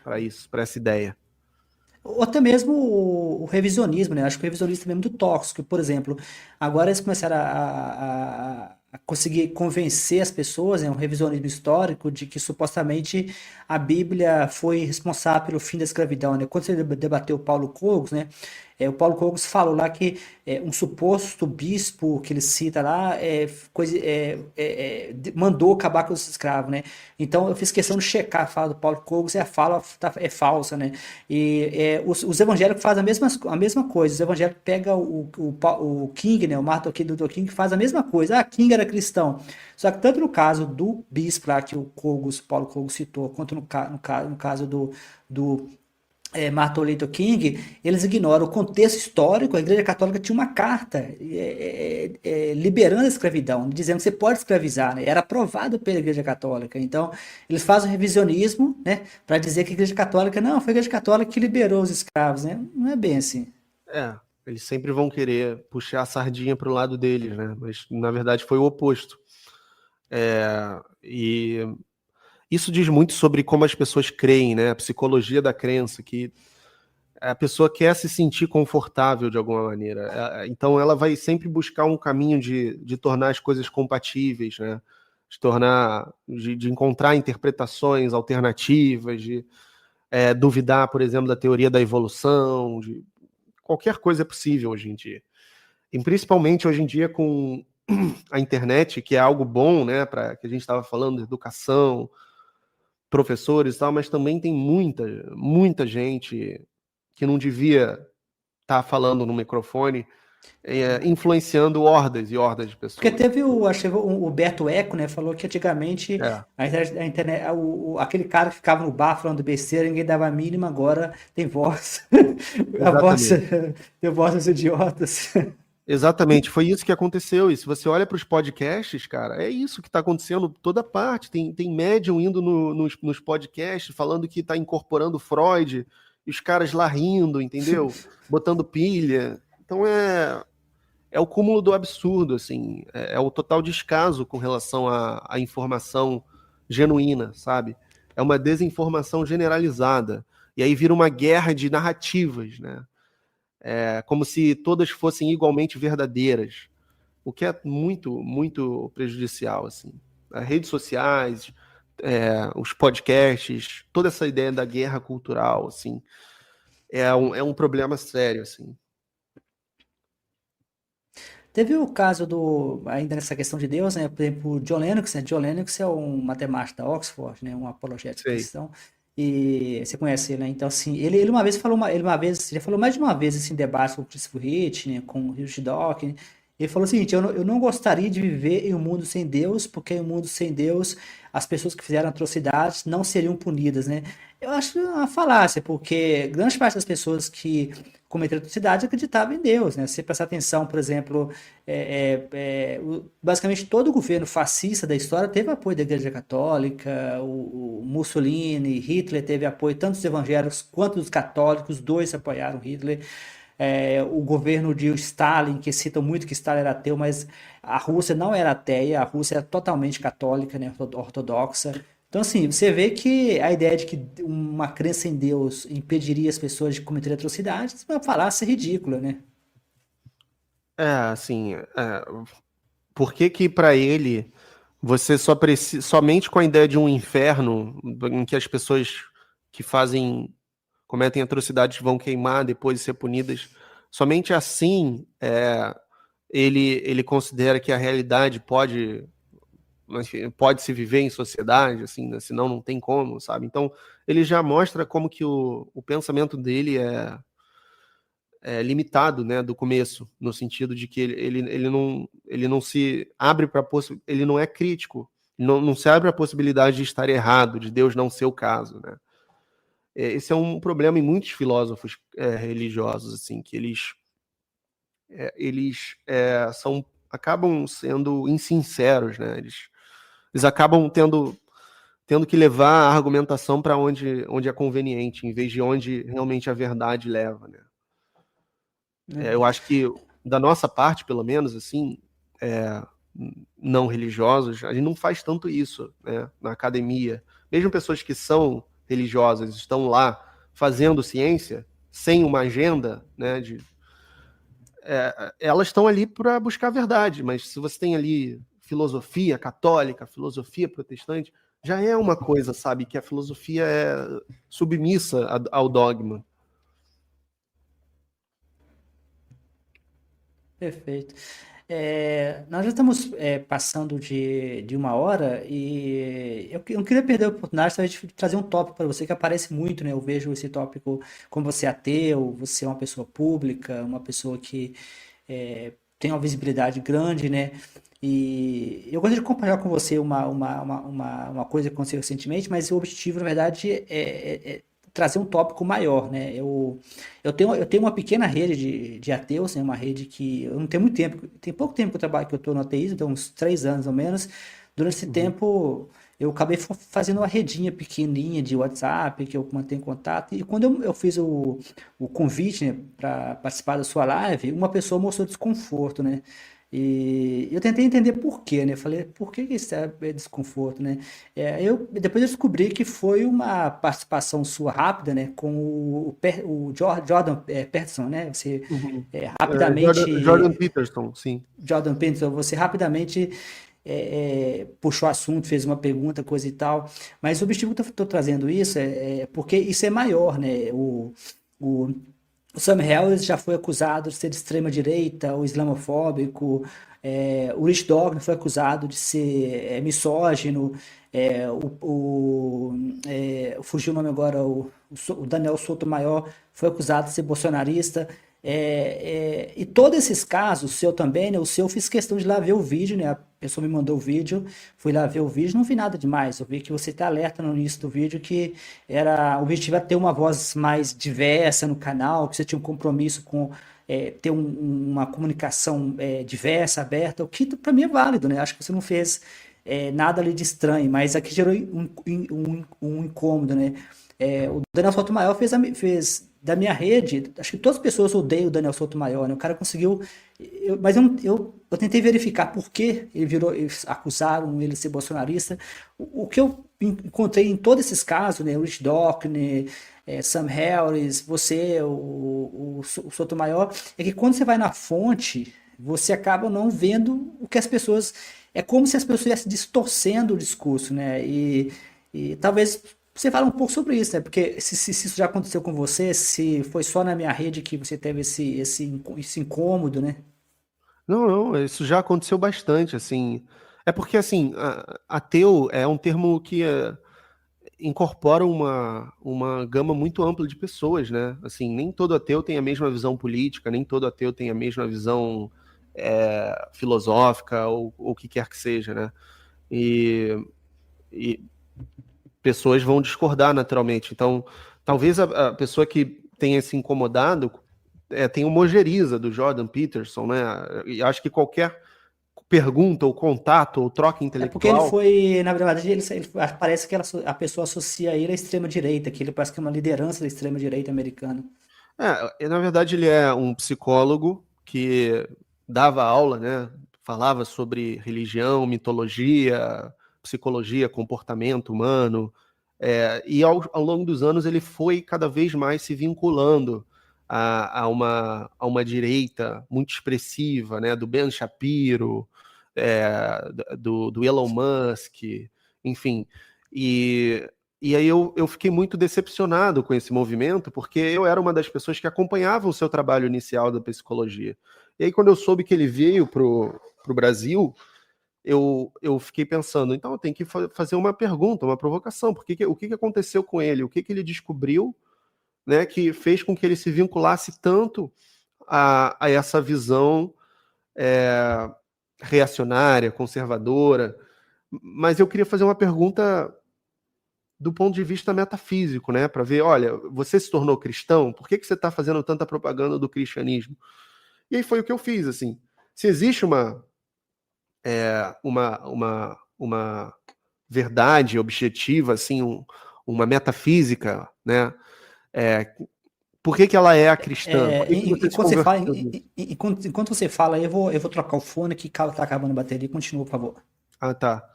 para isso, para essa ideia. Ou até mesmo o revisionismo, né? Acho que o revisionismo também é muito tóxico. Por exemplo, agora eles começaram a conseguir convencer as pessoas, né, um revisionismo histórico, de que supostamente a Bíblia foi responsável pelo fim da escravidão, né? Quando você debateu o Paulo Cogos, né? O Paulo Cogos falou lá que um suposto bispo que ele cita lá mandou acabar com os escravos, né? Então eu fiz questão de checar a fala do Paulo Cogos e a fala é falsa, né? E os evangélicos fazem a mesma coisa. Os evangélicos pegam o King, né? O Martin Luther King faz a mesma coisa. Ah, King era cristão. Só que tanto no caso do bispo lá que o Paulo Cogos citou, quanto no caso do Martin Luther King, eles ignoram o contexto histórico. A Igreja Católica tinha uma carta liberando a escravidão, dizendo que você pode escravizar, né? Era aprovado pela Igreja Católica. Então, eles fazem um revisionismo, né, para dizer que a Igreja Católica, não, foi a Igreja Católica que liberou os escravos, né? Não é bem assim. Eles sempre vão querer puxar a sardinha para o lado deles, né? Mas, na verdade, foi o oposto. E isso diz muito sobre como as pessoas creem, né? A psicologia da crença, que a pessoa quer se sentir confortável de alguma maneira. Então ela vai sempre buscar um caminho de tornar as coisas compatíveis, né? De encontrar interpretações alternativas, de duvidar, por exemplo, da teoria da evolução, de qualquer coisa é possível hoje em dia. E principalmente hoje em dia com a internet, que é algo bom, né? Para que a gente estava falando de educação, professores e tal, mas também tem muita gente que não devia estar falando no microfone, influenciando hordas e hordas de pessoas. Porque teve acho que o Beto Eco, né, falou que antigamente a internet, aquele cara que ficava no bar falando besteira, ninguém dava a mínima, agora tem voz. A voz tem voz dos idiotas. Exatamente, foi isso que aconteceu. E se você olha para os podcasts, cara, é isso que está acontecendo toda parte. Tem médium indo nos podcasts falando que está incorporando Freud, e os caras lá rindo, entendeu? Botando pilha. Então é o cúmulo do absurdo, assim. É o total descaso com relação à informação genuína, sabe? É uma desinformação generalizada. E aí vira uma guerra de narrativas, né? Como se todas fossem igualmente verdadeiras, o que é muito, muito prejudicial, assim. As redes sociais, os podcasts, toda essa ideia da guerra cultural, assim, é um problema sério, assim. Teve o caso ainda nessa questão de Deus, né? Por exemplo, o John Lennox, né? John Lennox é um matemático da Oxford, né? Um apologético cristão. E você conhece ele, né? Então, assim, ele uma vez falou, já falou mais de uma vez assim, em debate com o Christopher Hitch, né? Com o Richard Dawkins. Ele falou o seguinte: eu não gostaria de viver em um mundo sem Deus, porque em um mundo sem Deus as pessoas que fizeram atrocidades não seriam punidas, né? Eu acho uma falácia, porque grande parte das pessoas que cometeram atrocidades acreditavam em Deus, né? Se você prestar atenção, por exemplo, basicamente todo o governo fascista da história teve apoio da Igreja Católica, o Mussolini, Hitler teve apoio tanto dos evangélicos quanto dos católicos, os dois apoiaram Hitler. O governo de Stalin, que citam muito que Stalin era ateu, mas a Rússia não era ateia, a Rússia era totalmente católica, né, ortodoxa. Então, assim, você vê que a ideia de que uma crença em Deus impediria as pessoas de cometer atrocidades é uma falácia ridícula, né? Assim, por que para ele você somente com a ideia de um inferno em que as pessoas que cometem atrocidades vão queimar depois de ser punidas, somente assim ele considera que a realidade pode se viver em sociedade, assim, né? Senão não tem como, sabe? Então ele já mostra como que o pensamento dele é limitado, né, do começo, no sentido de que ele não se abre para ele não é crítico, não se abre a possibilidade de estar errado, de Deus não ser o caso, né? Esse é um problema em muitos filósofos religiosos, assim, que eles acabam sendo insinceros, né? Eles acabam tendo que levar a argumentação para onde é conveniente, em vez de onde realmente a verdade leva, né? Eu acho que, da nossa parte, pelo menos, assim, não religiosos, a gente não faz tanto isso, né, na academia, mesmo pessoas que são religiosas, estão lá fazendo ciência, sem uma agenda, né, elas estão ali para buscar a verdade, mas se você tem ali filosofia católica, filosofia protestante, já é uma coisa, sabe, que a filosofia é submissa ao dogma. Perfeito. Nós já estamos passando de 1 hora e eu não queria perder a oportunidade talvez, de trazer um tópico para você que aparece muito, né? Eu vejo esse tópico como você é ateu, você é uma pessoa pública, uma pessoa que tem uma visibilidade grande, né? E eu gostaria de compartilhar com você uma coisa que aconteceu recentemente, mas o objetivo, na verdade, é trazer um tópico maior, né? Eu tenho uma pequena rede de ateus, né? Uma rede que eu não tenho muito tempo, tem pouco tempo que eu trabalho, que eu estou no ateísmo, então uns 3 anos ou menos. Durante esse tempo, eu acabei fazendo uma redinha pequenininha de WhatsApp, que eu mantenho contato, e quando eu fiz o convite, né, para participar da sua live, uma pessoa mostrou desconforto, né? E eu tentei entender por quê, né? Falei, por que isso é desconforto, né? Depois eu descobri que foi uma participação sua rápida, né? Com o Jordan Peterson, né? Você Uhum. Jordan rapidamente... Peterson, sim. Jordan Peterson, você rapidamente puxou o assunto, fez uma pergunta, coisa e tal. Mas o objetivo que eu estou trazendo isso é porque isso é maior, né? O Sam Harris já foi acusado de ser de extrema direita ou islamofóbico. O Rich Dawkins foi acusado de ser misógino. Fugiu o nome agora. O Daniel Sotomayor foi acusado de ser bolsonarista. E todos esses casos, o seu também, né? O seu eu fiz questão de ir lá ver o vídeo, né? A pessoa me mandou o vídeo, fui lá ver o vídeo, não vi nada demais. Eu vi que você está alerta no início do vídeo que o objetivo era ter uma voz mais diversa no canal, que você tinha um compromisso com ter uma comunicação diversa, aberta, o que para mim é válido, né? Acho que você não fez nada ali de estranho, mas aqui gerou um incômodo, né? O Daniel Sotomayor fez da minha rede, acho que todas as pessoas odeiam o Daniel Sotomayor, né? O cara conseguiu, mas eu tentei verificar por que eles acusaram ele de ser bolsonarista. O que eu encontrei em todos esses casos, né? O Rich Dawkins, Sam Harris, você, o Sotomayor, é que quando você vai na fonte, você acaba não vendo o que as pessoas... É como se as pessoas estivessem distorcendo o discurso, né? E talvez você fale um pouco sobre isso, né? Porque se isso já aconteceu com você, se foi só na minha rede que você teve esse incômodo, né? Não, isso já aconteceu bastante, assim. É porque, assim, ateu é um termo que incorpora uma gama muito ampla de pessoas, né? Assim, nem todo ateu tem a mesma visão política, nem todo ateu tem a mesma visão filosófica ou o que quer que seja, né? E pessoas vão discordar naturalmente. Então, talvez a pessoa que tenha se incomodado tenha uma ojeriza do Jordan Peterson, né? E acho que qualquer pergunta ou contato ou troca intelectual... Porque ele foi, na verdade, parece que a pessoa associa ele à extrema-direita, que ele parece que é uma liderança da extrema-direita americana. Na verdade, ele é um psicólogo que dava aula, né? Falava sobre religião, mitologia, psicologia, comportamento humano, e ao longo dos anos ele foi cada vez mais se vinculando a uma direita muito expressiva, né, do Ben Shapiro, do Elon Musk, enfim, e aí eu fiquei muito decepcionado com esse movimento, porque eu era uma das pessoas que acompanhava o seu trabalho inicial da psicologia. E aí quando eu soube que ele veio pro Brasil, eu fiquei pensando, então eu tenho que fazer uma pergunta, uma provocação, o que aconteceu com ele, o que ele descobriu, né, que fez com que ele se vinculasse tanto a essa visão reacionária, conservadora. Mas eu queria fazer uma pergunta do ponto de vista metafísico, né, para ver, olha, você se tornou cristão, por que você está fazendo tanta propaganda do cristianismo? E aí foi o que eu fiz, assim, se existe uma verdade objetiva, assim, uma metafísica, né? Por que ela é a cristã? Enquanto você fala, eu vou trocar o fone que tá acabando a bateria. Continua, por favor. Ah, tá.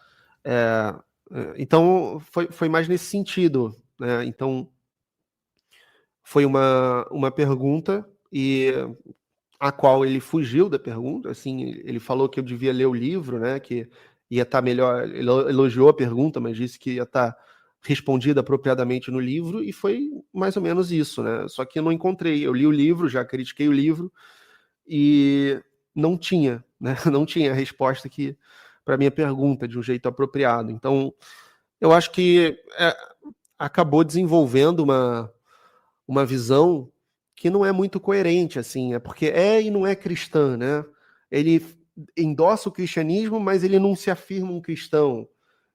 Então, foi mais nesse sentido, né? Então, foi uma pergunta e a qual ele fugiu da pergunta, assim, ele falou que eu devia ler o livro, né, que ia estar melhor, ele elogiou a pergunta, mas disse que ia estar respondida apropriadamente no livro, e foi mais ou menos isso, né, só que eu não encontrei, eu li o livro, já critiquei o livro, e não tinha, né, não tinha a resposta que para minha pergunta de um jeito apropriado, então eu acho que acabou desenvolvendo uma visão que não é muito coerente, assim, é porque e não é cristã, né? Ele endossa o cristianismo, mas ele não se afirma um cristão.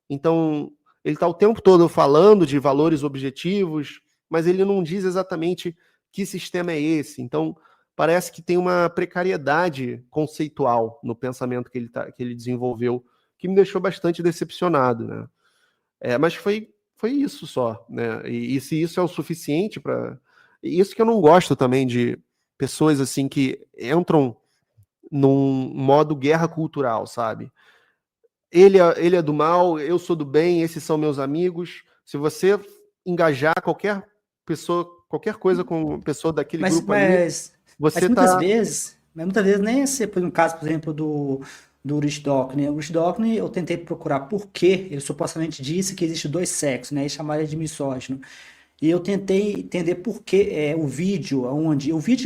Então, ele está o tempo todo falando de valores objetivos, mas ele não diz exatamente que sistema é esse. Então, parece que tem uma precariedade conceitual no pensamento que ele desenvolveu, que me deixou bastante decepcionado, né? Mas foi isso só, né? E se isso é o suficiente para... Isso que eu não gosto também de pessoas assim que entram num modo guerra cultural, sabe? Ele é do mal, eu sou do bem, esses são meus amigos. Se você engajar qualquer coisa com pessoa daquele Mas, grupo ali, mas, mas você muitas tá... vezes, nem esse, por um caso, por exemplo, do Rich Dawkins, né? O Rich Dawkins, eu tentei procurar por que ele supostamente disse que existe dois sexos, né? E chamaram ele de misógino. E eu tentei entender por que o vídeo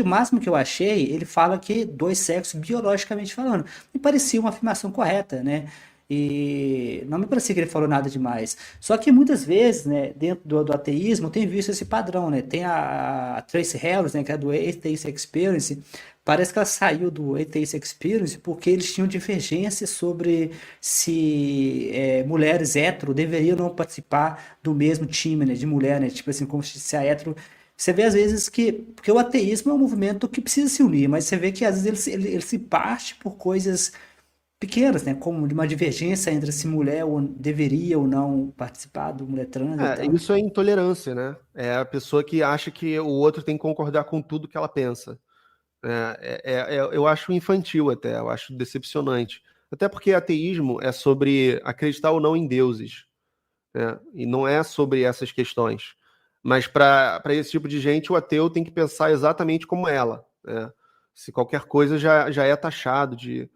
máximo que eu achei, ele fala que dois sexos biologicamente falando. Me parecia uma afirmação correta, né? E não me parecia que ele falou nada demais. Só que muitas vezes, né, dentro do ateísmo, tem visto esse padrão, né? Tem a Tracy Harris, né, que é do Atheist Experience. Parece que ela saiu do Atheist Experience porque eles tinham divergência sobre se mulheres hétero deveriam ou não participar do mesmo time, né, de mulher, né? Tipo assim, como se a hétero... Você vê às vezes que... Porque o ateísmo é um movimento que precisa se unir, mas você vê que às vezes ele se parte por coisas pequenas, né? Como de uma divergência entre se mulher deveria ou não participar do mulher trans e tal. Isso é intolerância, né? É a pessoa que acha que o outro tem que concordar com tudo que ela pensa. Eu acho infantil até, eu acho decepcionante. Até porque ateísmo é sobre acreditar ou não em deuses, né? E não é sobre essas questões. Mas para esse tipo de gente, o ateu tem que pensar exatamente como ela, né? Se qualquer coisa já é taxado de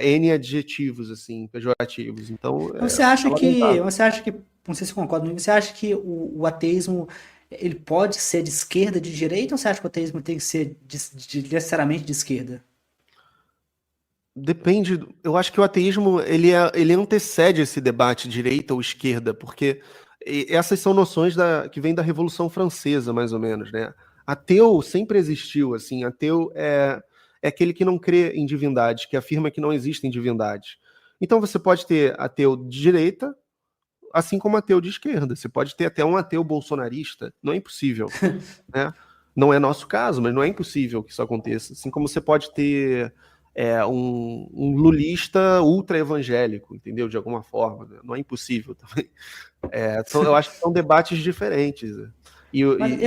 N adjetivos, assim, pejorativos. Então, Mas lamentável. não sei se você concorda comigo, você acha que o ateísmo ele pode ser de esquerda, de direita, ou você acha que o ateísmo tem que ser necessariamente de esquerda? Depende. Eu acho que o ateísmo ele antecede esse debate direita ou esquerda, porque essas são noções que vêm da Revolução Francesa, mais ou menos, né? Ateu sempre existiu, assim. Ateu é aquele que não crê em divindade, que afirma que não existem divindades. Então você pode ter ateu de direita, assim como ateu de esquerda. Você pode ter até um ateu bolsonarista. Não é impossível, né? Não é nosso caso, mas não é impossível que isso aconteça. Assim como você pode ter um lulista ultra-evangélico, entendeu? De alguma forma. Né? Não é impossível também. Eu acho que são debates diferentes. Né? Mas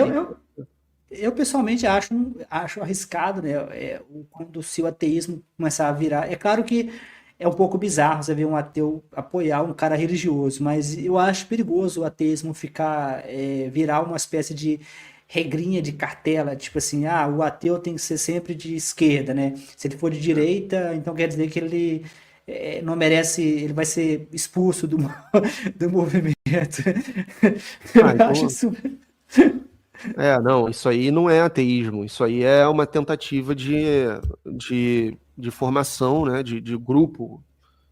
eu pessoalmente acho arriscado, né? Quando se o ateísmo começar a virar. É claro que é um pouco bizarro você ver um ateu apoiar um cara religioso, mas eu acho perigoso o ateísmo virar uma espécie de regrinha de cartela, tipo assim, o ateu tem que ser sempre de esquerda, né? Se ele for de direita, então quer dizer que ele não merece, ele vai ser expulso do movimento. Eu acho então, isso. não, isso aí não é ateísmo, isso aí é uma tentativa de formação, né, de grupo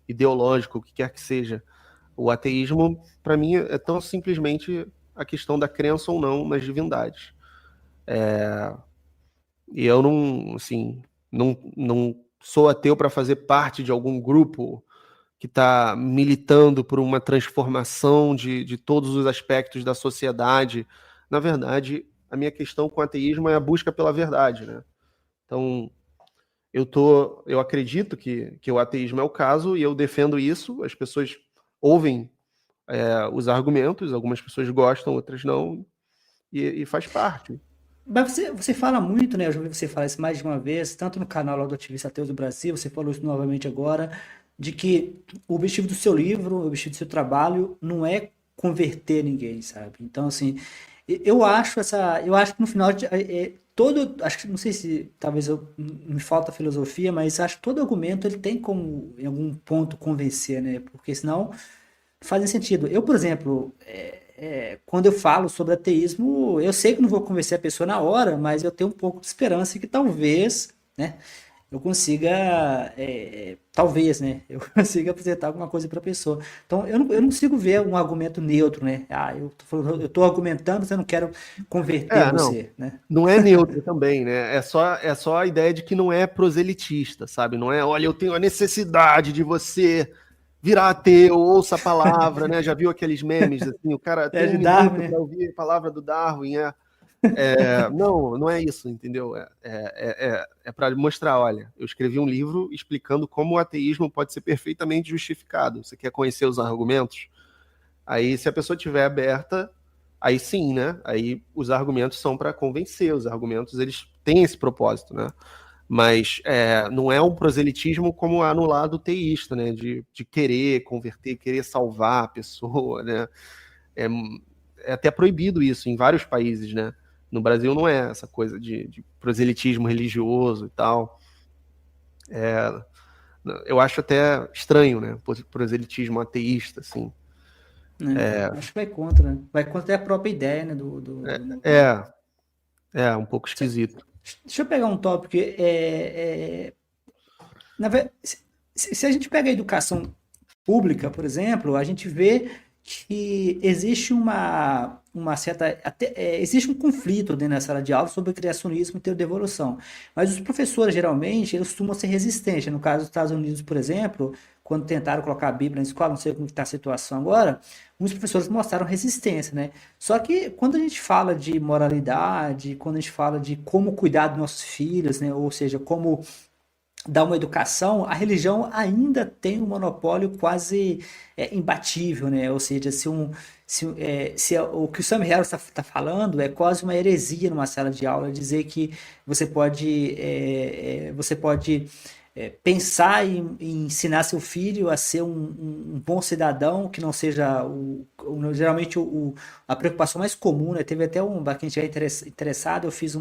ideológico, o que quer que seja. O ateísmo, para mim, é tão simplesmente a questão da crença ou não nas divindades. E eu não, assim, não sou ateu para fazer parte de algum grupo que está militando por uma transformação de todos os aspectos da sociedade. Na verdade, a minha questão com o ateísmo é a busca pela verdade, né? Então, eu acredito que o ateísmo é o caso e eu defendo isso. As pessoas ouvem os argumentos, algumas pessoas gostam, outras não, e faz parte. Mas você fala muito, né? Eu já ouvi você falar isso mais de uma vez, tanto no canal lá do Ativista Ateus do Brasil, você falou isso novamente agora, de que o objetivo do seu livro, o objetivo do seu trabalho não é converter ninguém, sabe? Então, assim, eu acho que no final todo, acho que não sei se talvez me falta filosofia, mas acho que todo argumento ele tem como em algum ponto convencer, né? Porque senão não faz sentido. Eu, por exemplo, quando eu falo sobre ateísmo, eu sei que não vou convencer a pessoa na hora, mas eu tenho um pouco de esperança que talvez, né? Eu consiga, talvez, né? Eu consiga apresentar alguma coisa para a pessoa. Então, eu não consigo ver um argumento neutro, né? Ah, eu tô argumentando, mas eu não quero converter Não. você, né? Não é neutro também, né? É só a ideia de que não é proselitista, sabe? Não é, olha, eu tenho a necessidade de você virar ateu, ouça a palavra, né? Já viu aqueles memes assim, o cara É tem um de Darwin, minuto né? para ouvir a palavra do Darwin, não, não é isso, entendeu? É para mostrar, olha, eu escrevi um livro explicando como o ateísmo pode ser perfeitamente justificado. Você quer conhecer os argumentos? Aí, se a pessoa estiver aberta, aí sim, né? Aí os argumentos são para convencer, os argumentos eles têm esse propósito, né? Mas não é um proselitismo como há no lado teísta, né? De querer converter, querer salvar a pessoa, né? É, é até proibido isso em vários países, né? No Brasil não é essa coisa de proselitismo religioso e tal. Eu acho até estranho, né? Proselitismo ateísta, assim. Né? Acho que vai contra, né? Vai contra a própria ideia, né, do movimento. É, um pouco esquisito. Deixa eu pegar um tópico. Se a gente pega a educação pública, por exemplo, a gente vê que existe uma certa. Existe um conflito dentro da sala de aula sobre o criacionismo e teoria da evolução. Mas os professores, geralmente, eles costumam ser resistentes. No caso dos Estados Unidos, por exemplo, quando tentaram colocar a Bíblia na escola, não sei como está a situação agora, muitos professores mostraram resistência, né? Só que quando a gente fala de moralidade, quando a gente fala de como cuidar dos nossos filhos, né? Ou seja, como dar uma educação, a religião ainda tem um monopólio quase imbatível, né? Ou seja, se o que o Sam Harris está falando é quase uma heresia numa sala de aula, dizer que você pode pensar em ensinar seu filho a ser um bom cidadão, que não seja geralmente a preocupação mais comum, né? Teve até para quem estiver interessado, eu fiz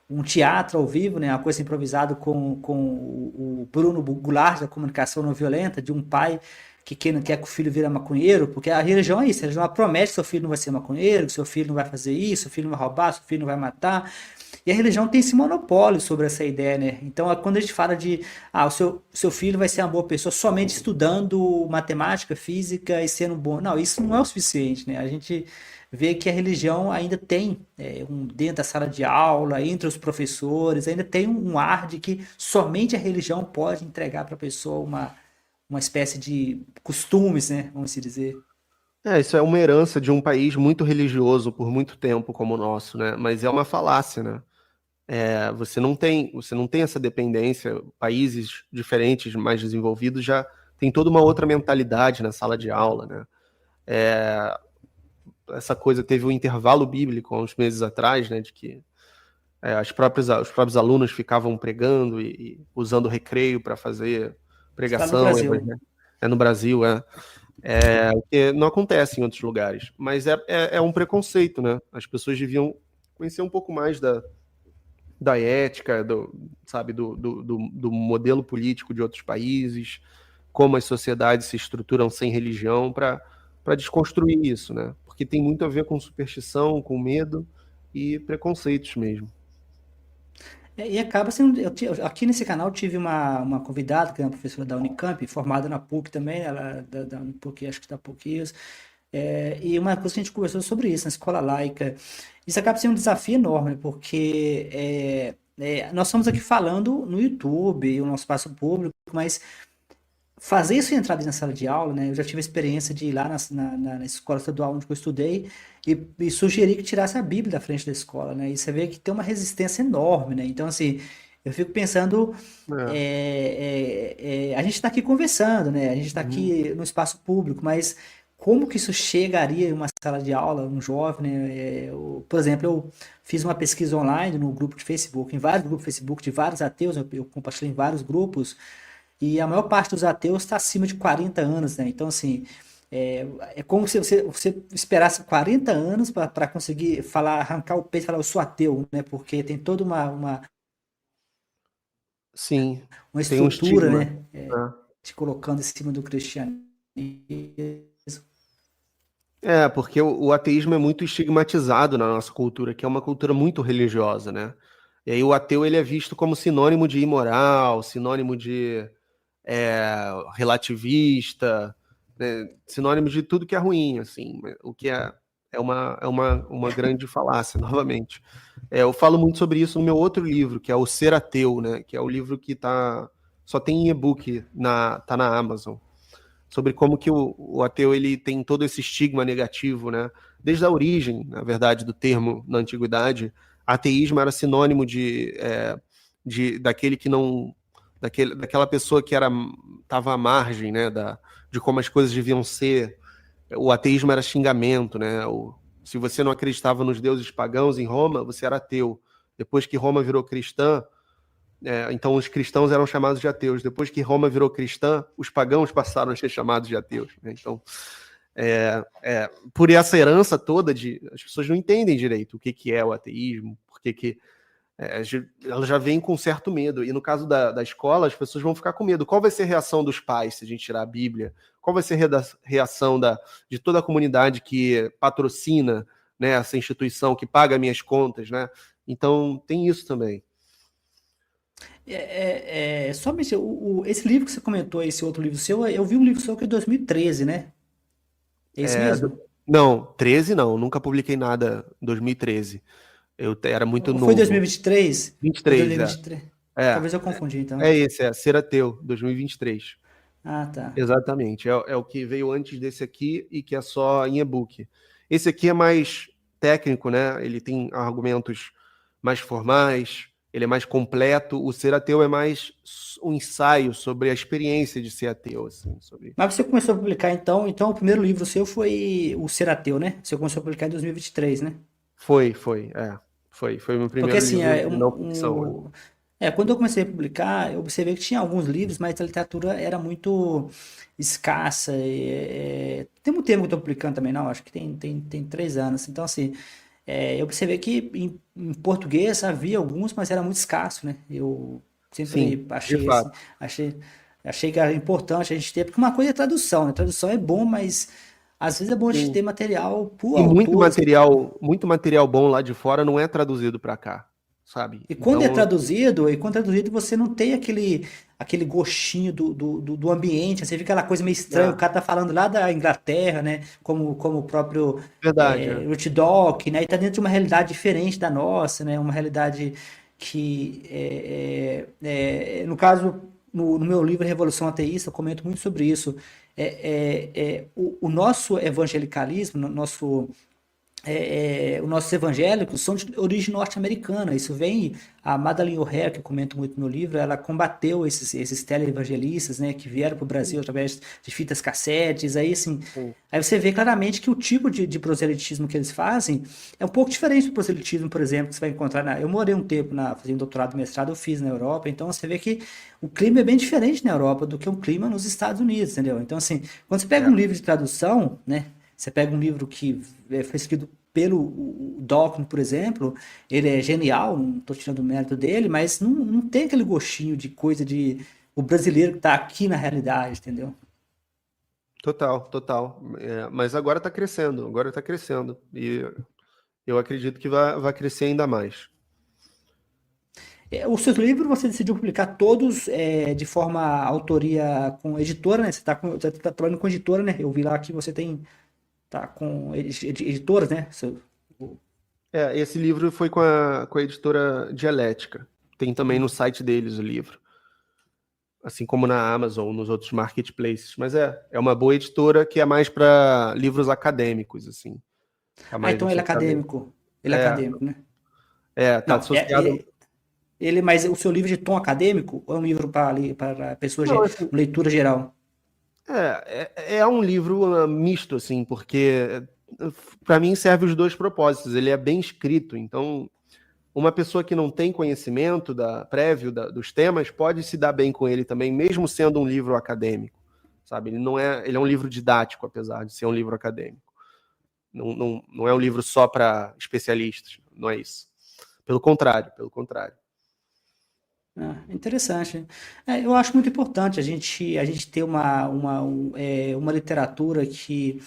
um teatro ao vivo, né, uma coisa improvisada com o Bruno Goulart, da comunicação não violenta, de um pai que não quer que o filho vira maconheiro, porque a religião é isso, a religião promete que seu filho não vai ser maconheiro, que seu filho não vai fazer isso, seu filho não vai roubar, seu filho não vai matar, e a religião tem esse monopólio sobre essa ideia, né? Então, quando a gente fala de, o seu filho vai ser uma boa pessoa somente estudando matemática, física e sendo bom, não, isso não é o suficiente, né? A gente vê que a religião ainda tem, dentro da sala de aula, entre os professores, ainda tem um ar de que somente a religião pode entregar para a pessoa uma espécie de costumes, né? Vamos se dizer. Isso é uma herança de um país muito religioso por muito tempo como o nosso, né? Mas é uma falácia, né? Você não tem essa dependência. Países diferentes, mais desenvolvidos, já tem toda uma outra mentalidade na sala de aula, né? Essa coisa teve um intervalo bíblico há uns meses atrás, né? De que os próprios alunos ficavam pregando e usando recreio para fazer Está no pregação. Brasil. No Brasil, o que não acontece em outros lugares. Mas é um preconceito, né? As pessoas deviam conhecer um pouco mais da ética, sabe, do modelo político de outros países, como as sociedades se estruturam sem religião, para desconstruir isso, né? Porque tem muito a ver com superstição, com medo e preconceitos mesmo. E acaba sendo. Aqui nesse canal eu tive uma convidada, que é uma professora da Unicamp, formada na PUC também, ela é da PUC, acho que da PUC isso. E uma coisa que a gente conversou sobre isso, na escola laica. Isso acaba sendo um desafio enorme, porque nós estamos aqui falando no YouTube, o nosso espaço público, mas fazer isso entrar dentro da sala de aula, né? Eu já tive a experiência de ir lá na escola estadual onde eu estudei e sugerir que tirasse a Bíblia da frente da escola, né? E você vê que tem uma resistência enorme, né? Então, assim, eu fico pensando, a gente está aqui conversando, né? A gente está aqui no espaço público, mas como que isso chegaria em uma sala de aula, um jovem, né? Por exemplo, eu fiz uma pesquisa online no grupo de Facebook, em vários grupos de Facebook de vários ateus, eu compartilhei em vários grupos, e a maior parte dos ateus está acima de 40 anos, né? Então, assim, é como se você esperasse 40 anos para conseguir falar, arrancar o peito e falar, eu sou ateu, né? Porque tem toda Sim, uma tem um estrutura, estigma, né? né? Te colocando em cima do cristianismo. Porque o ateísmo é muito estigmatizado na nossa cultura, que é uma cultura muito religiosa, né? E aí o ateu ele é visto como sinônimo de imoral, sinônimo de relativista, né? Sinônimo de tudo que é ruim, assim, o que é uma grande falácia, novamente. Eu falo muito sobre isso no meu outro livro, que é o Ser Ateu, né? Que é o livro que só tem em e-book, tá na Amazon, sobre como que o ateu ele tem todo esse estigma negativo, né? Desde a origem, na verdade, do termo na antiguidade, ateísmo era sinônimo daquele que não, daquela pessoa que estava à margem, né? De como as coisas deviam ser. O ateísmo era xingamento, né? Se você não acreditava nos deuses pagãos em Roma, você era ateu. Depois que Roma virou cristã, então os cristãos eram chamados de ateus. Depois que Roma virou cristã, os pagãos passaram a ser chamados de ateus, né? Então, por essa herança toda, as pessoas não entendem direito o que é o ateísmo, elas já vêm com certo medo. E no caso da escola, as pessoas vão ficar com medo. Qual vai ser a reação dos pais se a gente tirar a Bíblia? Qual vai ser a reação de toda a comunidade que patrocina, né, essa instituição, que paga minhas contas, né? Então, tem isso também. Somente esse livro que você comentou, esse outro livro seu, eu vi um livro seu que é de 2013, né? É esse mesmo? Não, 13 não, nunca publiquei nada em 2013. Eu era muito Ou foi novo. 2023? Foi 23, 2023. É, Talvez eu confundi, então. Ser Ateu, 2023. Ah, tá. Exatamente, é o que veio antes desse aqui e que é só em e-book. Esse aqui é mais técnico, né? Ele tem argumentos mais formais, ele é mais completo. O Ser Ateu é mais um ensaio sobre a experiência de ser ateu, assim, Mas você começou a publicar, então o primeiro livro seu foi o Ser Ateu, né? Você começou a publicar em 2023, né? Foi meu Porque primeiro assim, livro de não ficção, né? quando eu comecei a publicar, eu observei que tinha alguns livros, mas a literatura era muito escassa. Tem muito tempo que eu estou publicando também, não, acho que tem 3 anos. Então, assim, eu observei que em português havia alguns, mas era muito escasso, né? Eu Sim, sempre de achei assim, fato. achei que era importante a gente ter, porque uma coisa é tradução, né? Tradução é bom, mas às vezes é bom a gente Sim. ter material por E autores. muito material bom lá de fora não é traduzido para cá, sabe? Então, E quando é traduzido, você não tem aquele gostinho do ambiente, você fica aquela coisa meio estranha, o é cara tá falando lá da Inglaterra, né? Como o próprio verdade. Rich Dawkins, né? E tá dentro de uma realidade diferente da nossa, né? Uma realidade que, no caso, no meu livro Revolução Ateísta, eu comento muito sobre isso. O nosso evangelicalismo, os nossos evangélicos são de origem norte-americana. Isso vem, a Madalyn O'Hare, que eu comento muito no livro, ela combateu esses televangelistas, né, que vieram para o Brasil através de fitas cassetes. Aí, assim, Sim, aí você vê claramente que o tipo de proselitismo que eles fazem é um pouco diferente do proselitismo, por exemplo, que você vai encontrar eu morei um tempo fazendo doutorado e mestrado, eu fiz na Europa, então você vê que o clima é bem diferente na Europa do que um clima nos Estados Unidos, entendeu? Então, assim, quando você pega é, um livro de tradução, né, você pega um livro que foi escrito pelo Dawkins, por exemplo, ele é genial, não estou tirando o mérito dele, mas não tem aquele gostinho de coisa de o brasileiro que está aqui na realidade, entendeu? total, total. Mas agora está crescendo. E eu acredito que vai crescer ainda mais. Os seus livros você decidiu publicar todos de forma autoria com editora, né? Você tá trabalhando com editora, né? Eu vi lá que você tá com editoras, né? Esse livro foi com a editora Dialética. Tem também no site deles o livro. Assim como na Amazon, nos outros marketplaces. Mas é uma boa editora que é mais para livros acadêmicos, assim. Tá Ah, mais então ele é associado. acadêmico. Ele é É, acadêmico, né? tá Não, associado. mas o seu livro de tom acadêmico ou é um livro para pessoas Não, de assim, leitura geral? é um livro misto, assim, porque para mim serve os dois propósitos. Ele é bem escrito, então uma pessoa que não tem conhecimento prévio dos temas pode se dar bem com ele também, mesmo sendo um livro acadêmico, sabe? Ele é um livro didático, apesar de ser um livro acadêmico. Não é um livro só para especialistas, não é isso. Pelo contrário. Interessante. Eu acho muito importante a gente ter uma literatura que,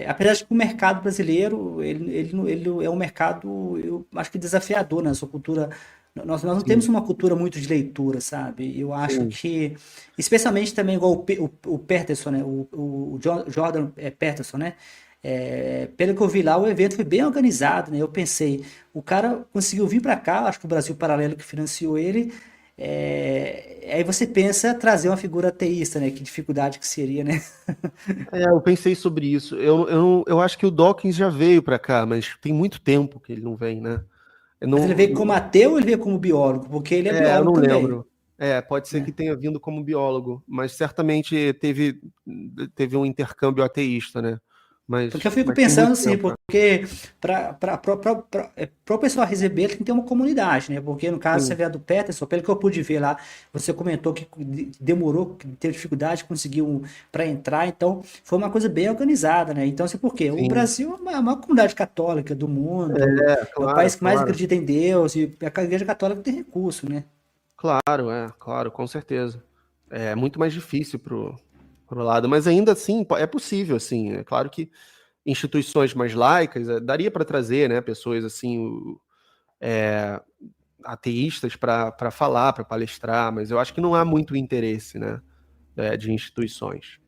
apesar de que o mercado brasileiro, ele é um mercado, eu acho que desafiador na sua cultura. Nós não temos Sim, uma cultura muito de leitura, sabe? Eu acho sim. que, especialmente também igual o Peterson, né? O Jordan Peterson, né? Pelo que eu vi lá, o evento foi bem organizado, né? Eu pensei, o cara conseguiu vir para cá, acho que o Brasil Paralelo que financiou ele. Aí você pensa trazer uma figura ateísta, né? Que dificuldade que seria, né? Eu pensei sobre isso. Eu acho que o Dawkins já veio para cá, mas tem muito tempo que ele não vem, né? Eu Mas ele não, veio como ateu ou ele veio como biólogo? Porque ele é eu biólogo não também, lembro. Pode ser que né? tenha vindo como biólogo, mas certamente teve um intercâmbio ateísta, né? Porque eu Mas, fico mas tem pensando muito assim, tempo. porque para o pessoal receber, ele tem que ter uma comunidade, né? Porque no caso, você Sim, vê a do Peterson, pelo que eu pude ver lá, você comentou que demorou, que teve dificuldade, conseguiu para entrar, então foi uma coisa bem organizada, né? Então, assim, por quê? O sim. Brasil é a maior comunidade católica do mundo, é o Claro, país que mais claro. acredita em Deus, e a Igreja Católica tem recurso, né? Claro, com certeza. É muito mais difícil pro lado, mas ainda assim é possível, assim. É claro que instituições mais laicas daria para trazer, né, pessoas assim, é, ateístas para falar, para palestrar, mas eu acho que não há muito interesse, né, de instituições.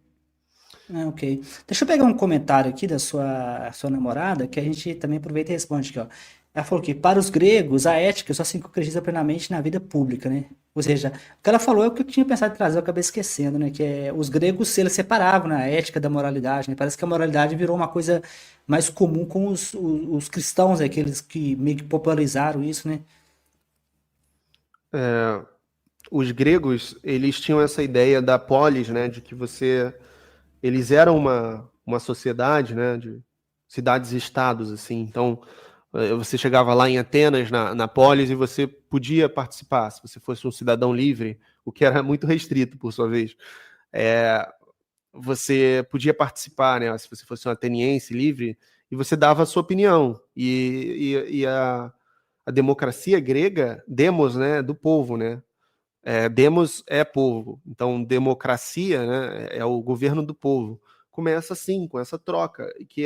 Ok. Deixa eu pegar um comentário aqui da sua namorada, que a gente também aproveita e responde aqui, ó. Ela falou que, para os gregos, a ética só se concretiza plenamente na vida pública, né? Ou seja, o que ela falou é o que eu tinha pensado em trazer, eu acabei esquecendo, né? Que os gregos, eles separavam, né, a ética da moralidade, né? Parece que a moralidade virou uma coisa mais comum com os cristãos, né? Aqueles que meio que popularizaram isso, né? Os gregos, eles tinham essa ideia da polis, né, de que eles eram uma sociedade, né, de cidades-estados, assim. Então, você chegava lá em Atenas, na polis, e você podia participar, se você fosse um cidadão livre, o que era muito restrito, por sua vez. É, você podia participar, né, se você fosse um ateniense livre, e você dava a sua opinião. E a democracia grega, demos, né, do povo, né? Demos é povo, então democracia, né, é o governo do povo. Começa assim, com essa troca, que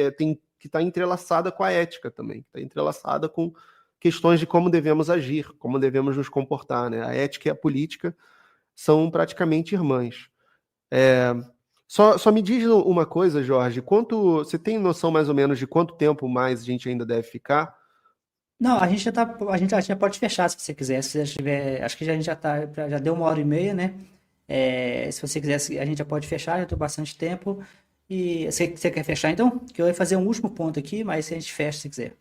está entrelaçada com a ética também, está entrelaçada com questões de como devemos agir, como devemos nos comportar. Né? A ética e a política são praticamente irmãs. Só me diz uma coisa, Jorge, você tem noção mais ou menos de quanto tempo mais a gente ainda deve ficar? Não, a gente já pode fechar se você quiser. Se você tiver, acho que a gente já deu 1h30, né? Se você quiser, a gente já pode fechar, já tem bastante tempo. E você quer fechar então? Que eu ia fazer um último ponto aqui, mas a gente fecha se quiser.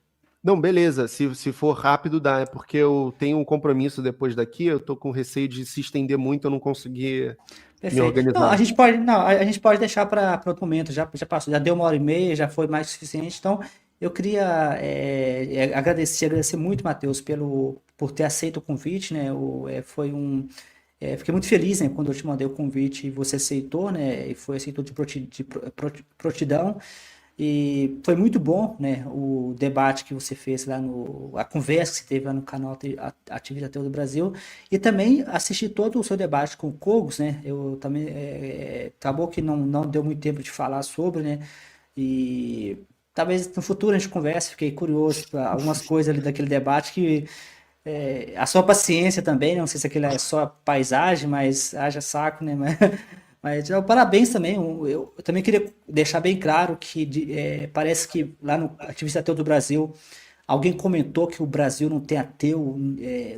Não, beleza. Se for rápido, dá. É porque eu tenho um compromisso depois daqui. Eu tô com receio de se estender muito, eu não conseguir me Perfeito. Não, organizar. a gente pode deixar para outro momento. Já passou, já deu 1h30, já foi mais que suficiente. Então, eu queria agradecer muito, Matheus, por ter aceito o convite, né? Fiquei muito feliz, né, quando eu te mandei o convite e você aceitou, né? E aceitou prontidão. E foi muito bom, né, o debate que você fez lá a conversa que você teve lá no canal Ativismo Ateu do Brasil, e também assisti todo o seu debate com o Cogos, né, eu também, acabou que não deu muito tempo de falar sobre, né, e talvez no futuro a gente converse, fiquei curioso para algumas coisas ali daquele debate que, a sua paciência também, né, não sei se aquilo é só paisagem, mas haja saco, né, mas parabéns também. Eu também queria deixar bem claro que parece que lá no Ativista Ateu do Brasil, alguém comentou que o Brasil não tem ateu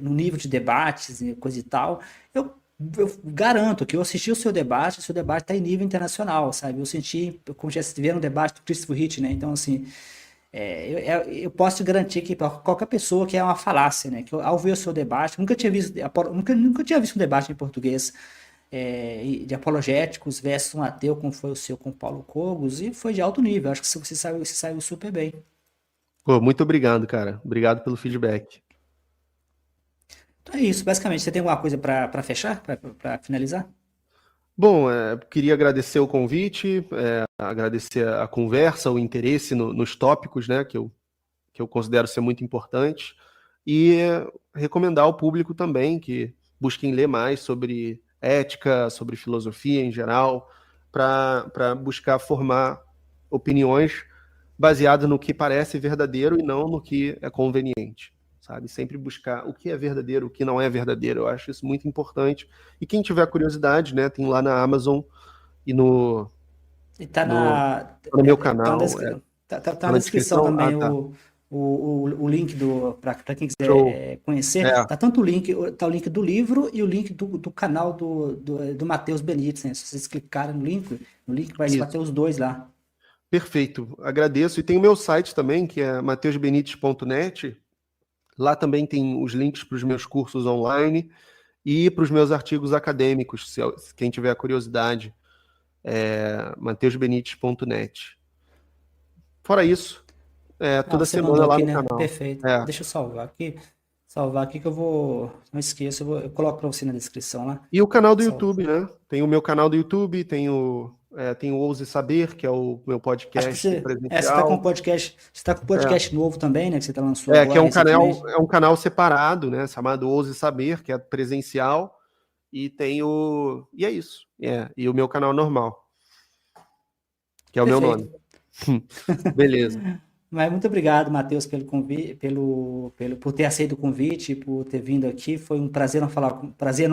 no nível de debates e coisa e tal. Eu, eu garanto que eu assisti o seu debate está em nível internacional, sabe? Eu senti, como já vendo um debate do Christopher Hitch, né? Então, assim, eu posso te garantir que para qualquer pessoa que é uma falácia, né? Que ao ver o seu debate, nunca tinha visto um debate em português de apologéticos versus um ateu, como foi o seu com Paulo Cogos, e foi de alto nível. Acho que você saiu super bem. Pô, muito obrigado, cara. Obrigado pelo feedback. Então é isso, basicamente. Você tem alguma coisa para fechar, para finalizar? Bom, queria agradecer o convite, agradecer a conversa, o interesse nos tópicos, né, que eu considero ser muito importante, e recomendar ao público também que busquem ler mais sobre ética, sobre filosofia em geral, para buscar formar opiniões baseadas no que parece verdadeiro e não no que é conveniente, sabe? Sempre buscar o que é verdadeiro, o que não é verdadeiro. Eu acho isso muito importante. E quem tiver curiosidade, né, tem lá na Amazon e E tá no, na, no meu tá na, canal. descri- tá Tá na na descrição descrição? Ah, também tá. o link para quem quiser Show. conhecer. Tá tanto o link do livro e o link do canal do Matheus Benítez, né? Se vocês clicarem no link vai Isso. ter os dois lá. Perfeito, agradeço. E tem o meu site também, que é mateusbenites.net. Lá também tem os links para os meus cursos online e para os meus artigos acadêmicos, se quem tiver curiosidade, mateusbenites.net. Fora isso, Ah, toda você semana mandou lá aqui, no né? canal. Perfeito. É. Deixa eu salvar aqui. Salvar aqui que eu vou. Não esqueça, eu coloco para você na descrição lá. E o canal do Salve. YouTube, né? Tem o meu canal do YouTube, tem o Ouse Saber, que é o meu Acho que você está com presencial. podcast. Você tá com um podcast novo também, né? Que você lançou agora, Que é recentemente. um canal separado, né? Chamado Ouse Saber, que é presencial. E tem o. E é isso. E o meu canal normal, que é o meu Perfeito. nome. Beleza. Mas muito obrigado, Matheus, pelo convite, por ter aceito o convite, por ter vindo aqui. Foi um prazer não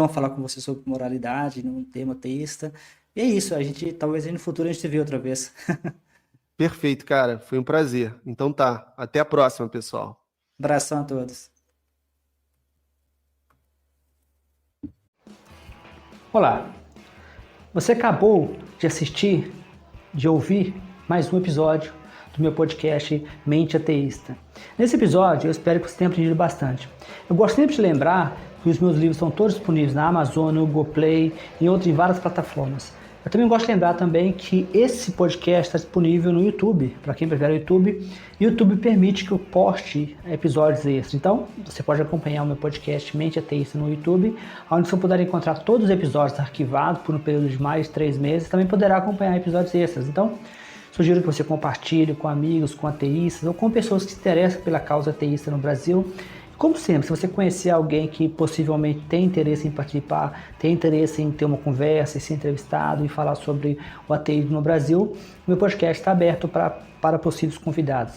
falar com você sobre moralidade, num tema teísta. E é isso, talvez no futuro a gente se vê outra vez. Perfeito, cara. Foi um prazer. Então tá. Até a próxima, pessoal. Abração a todos. Olá. Você acabou de ouvir mais um episódio do meu podcast Mente Ateísta. Nesse episódio, eu espero que você tenha aprendido bastante. Eu gosto sempre de lembrar que os meus livros estão todos disponíveis na Amazon, no Google Play e em várias plataformas. Eu também gosto de lembrar também que esse podcast está disponível no YouTube, para quem prefere o YouTube. E o YouTube permite que eu poste episódios extras. Então, você pode acompanhar o meu podcast Mente Ateísta no YouTube, onde você poderá encontrar todos os episódios arquivados por um período de mais de 3 meses. Também poderá acompanhar episódios extras. Então, sugiro que você compartilhe com amigos, com ateístas ou com pessoas que se interessam pela causa ateísta no Brasil. Como sempre, se você conhecer alguém que possivelmente tem interesse em participar, tem interesse em ter uma conversa, em ser entrevistado e falar sobre o ateísmo no Brasil, o meu podcast está aberto para possíveis convidados.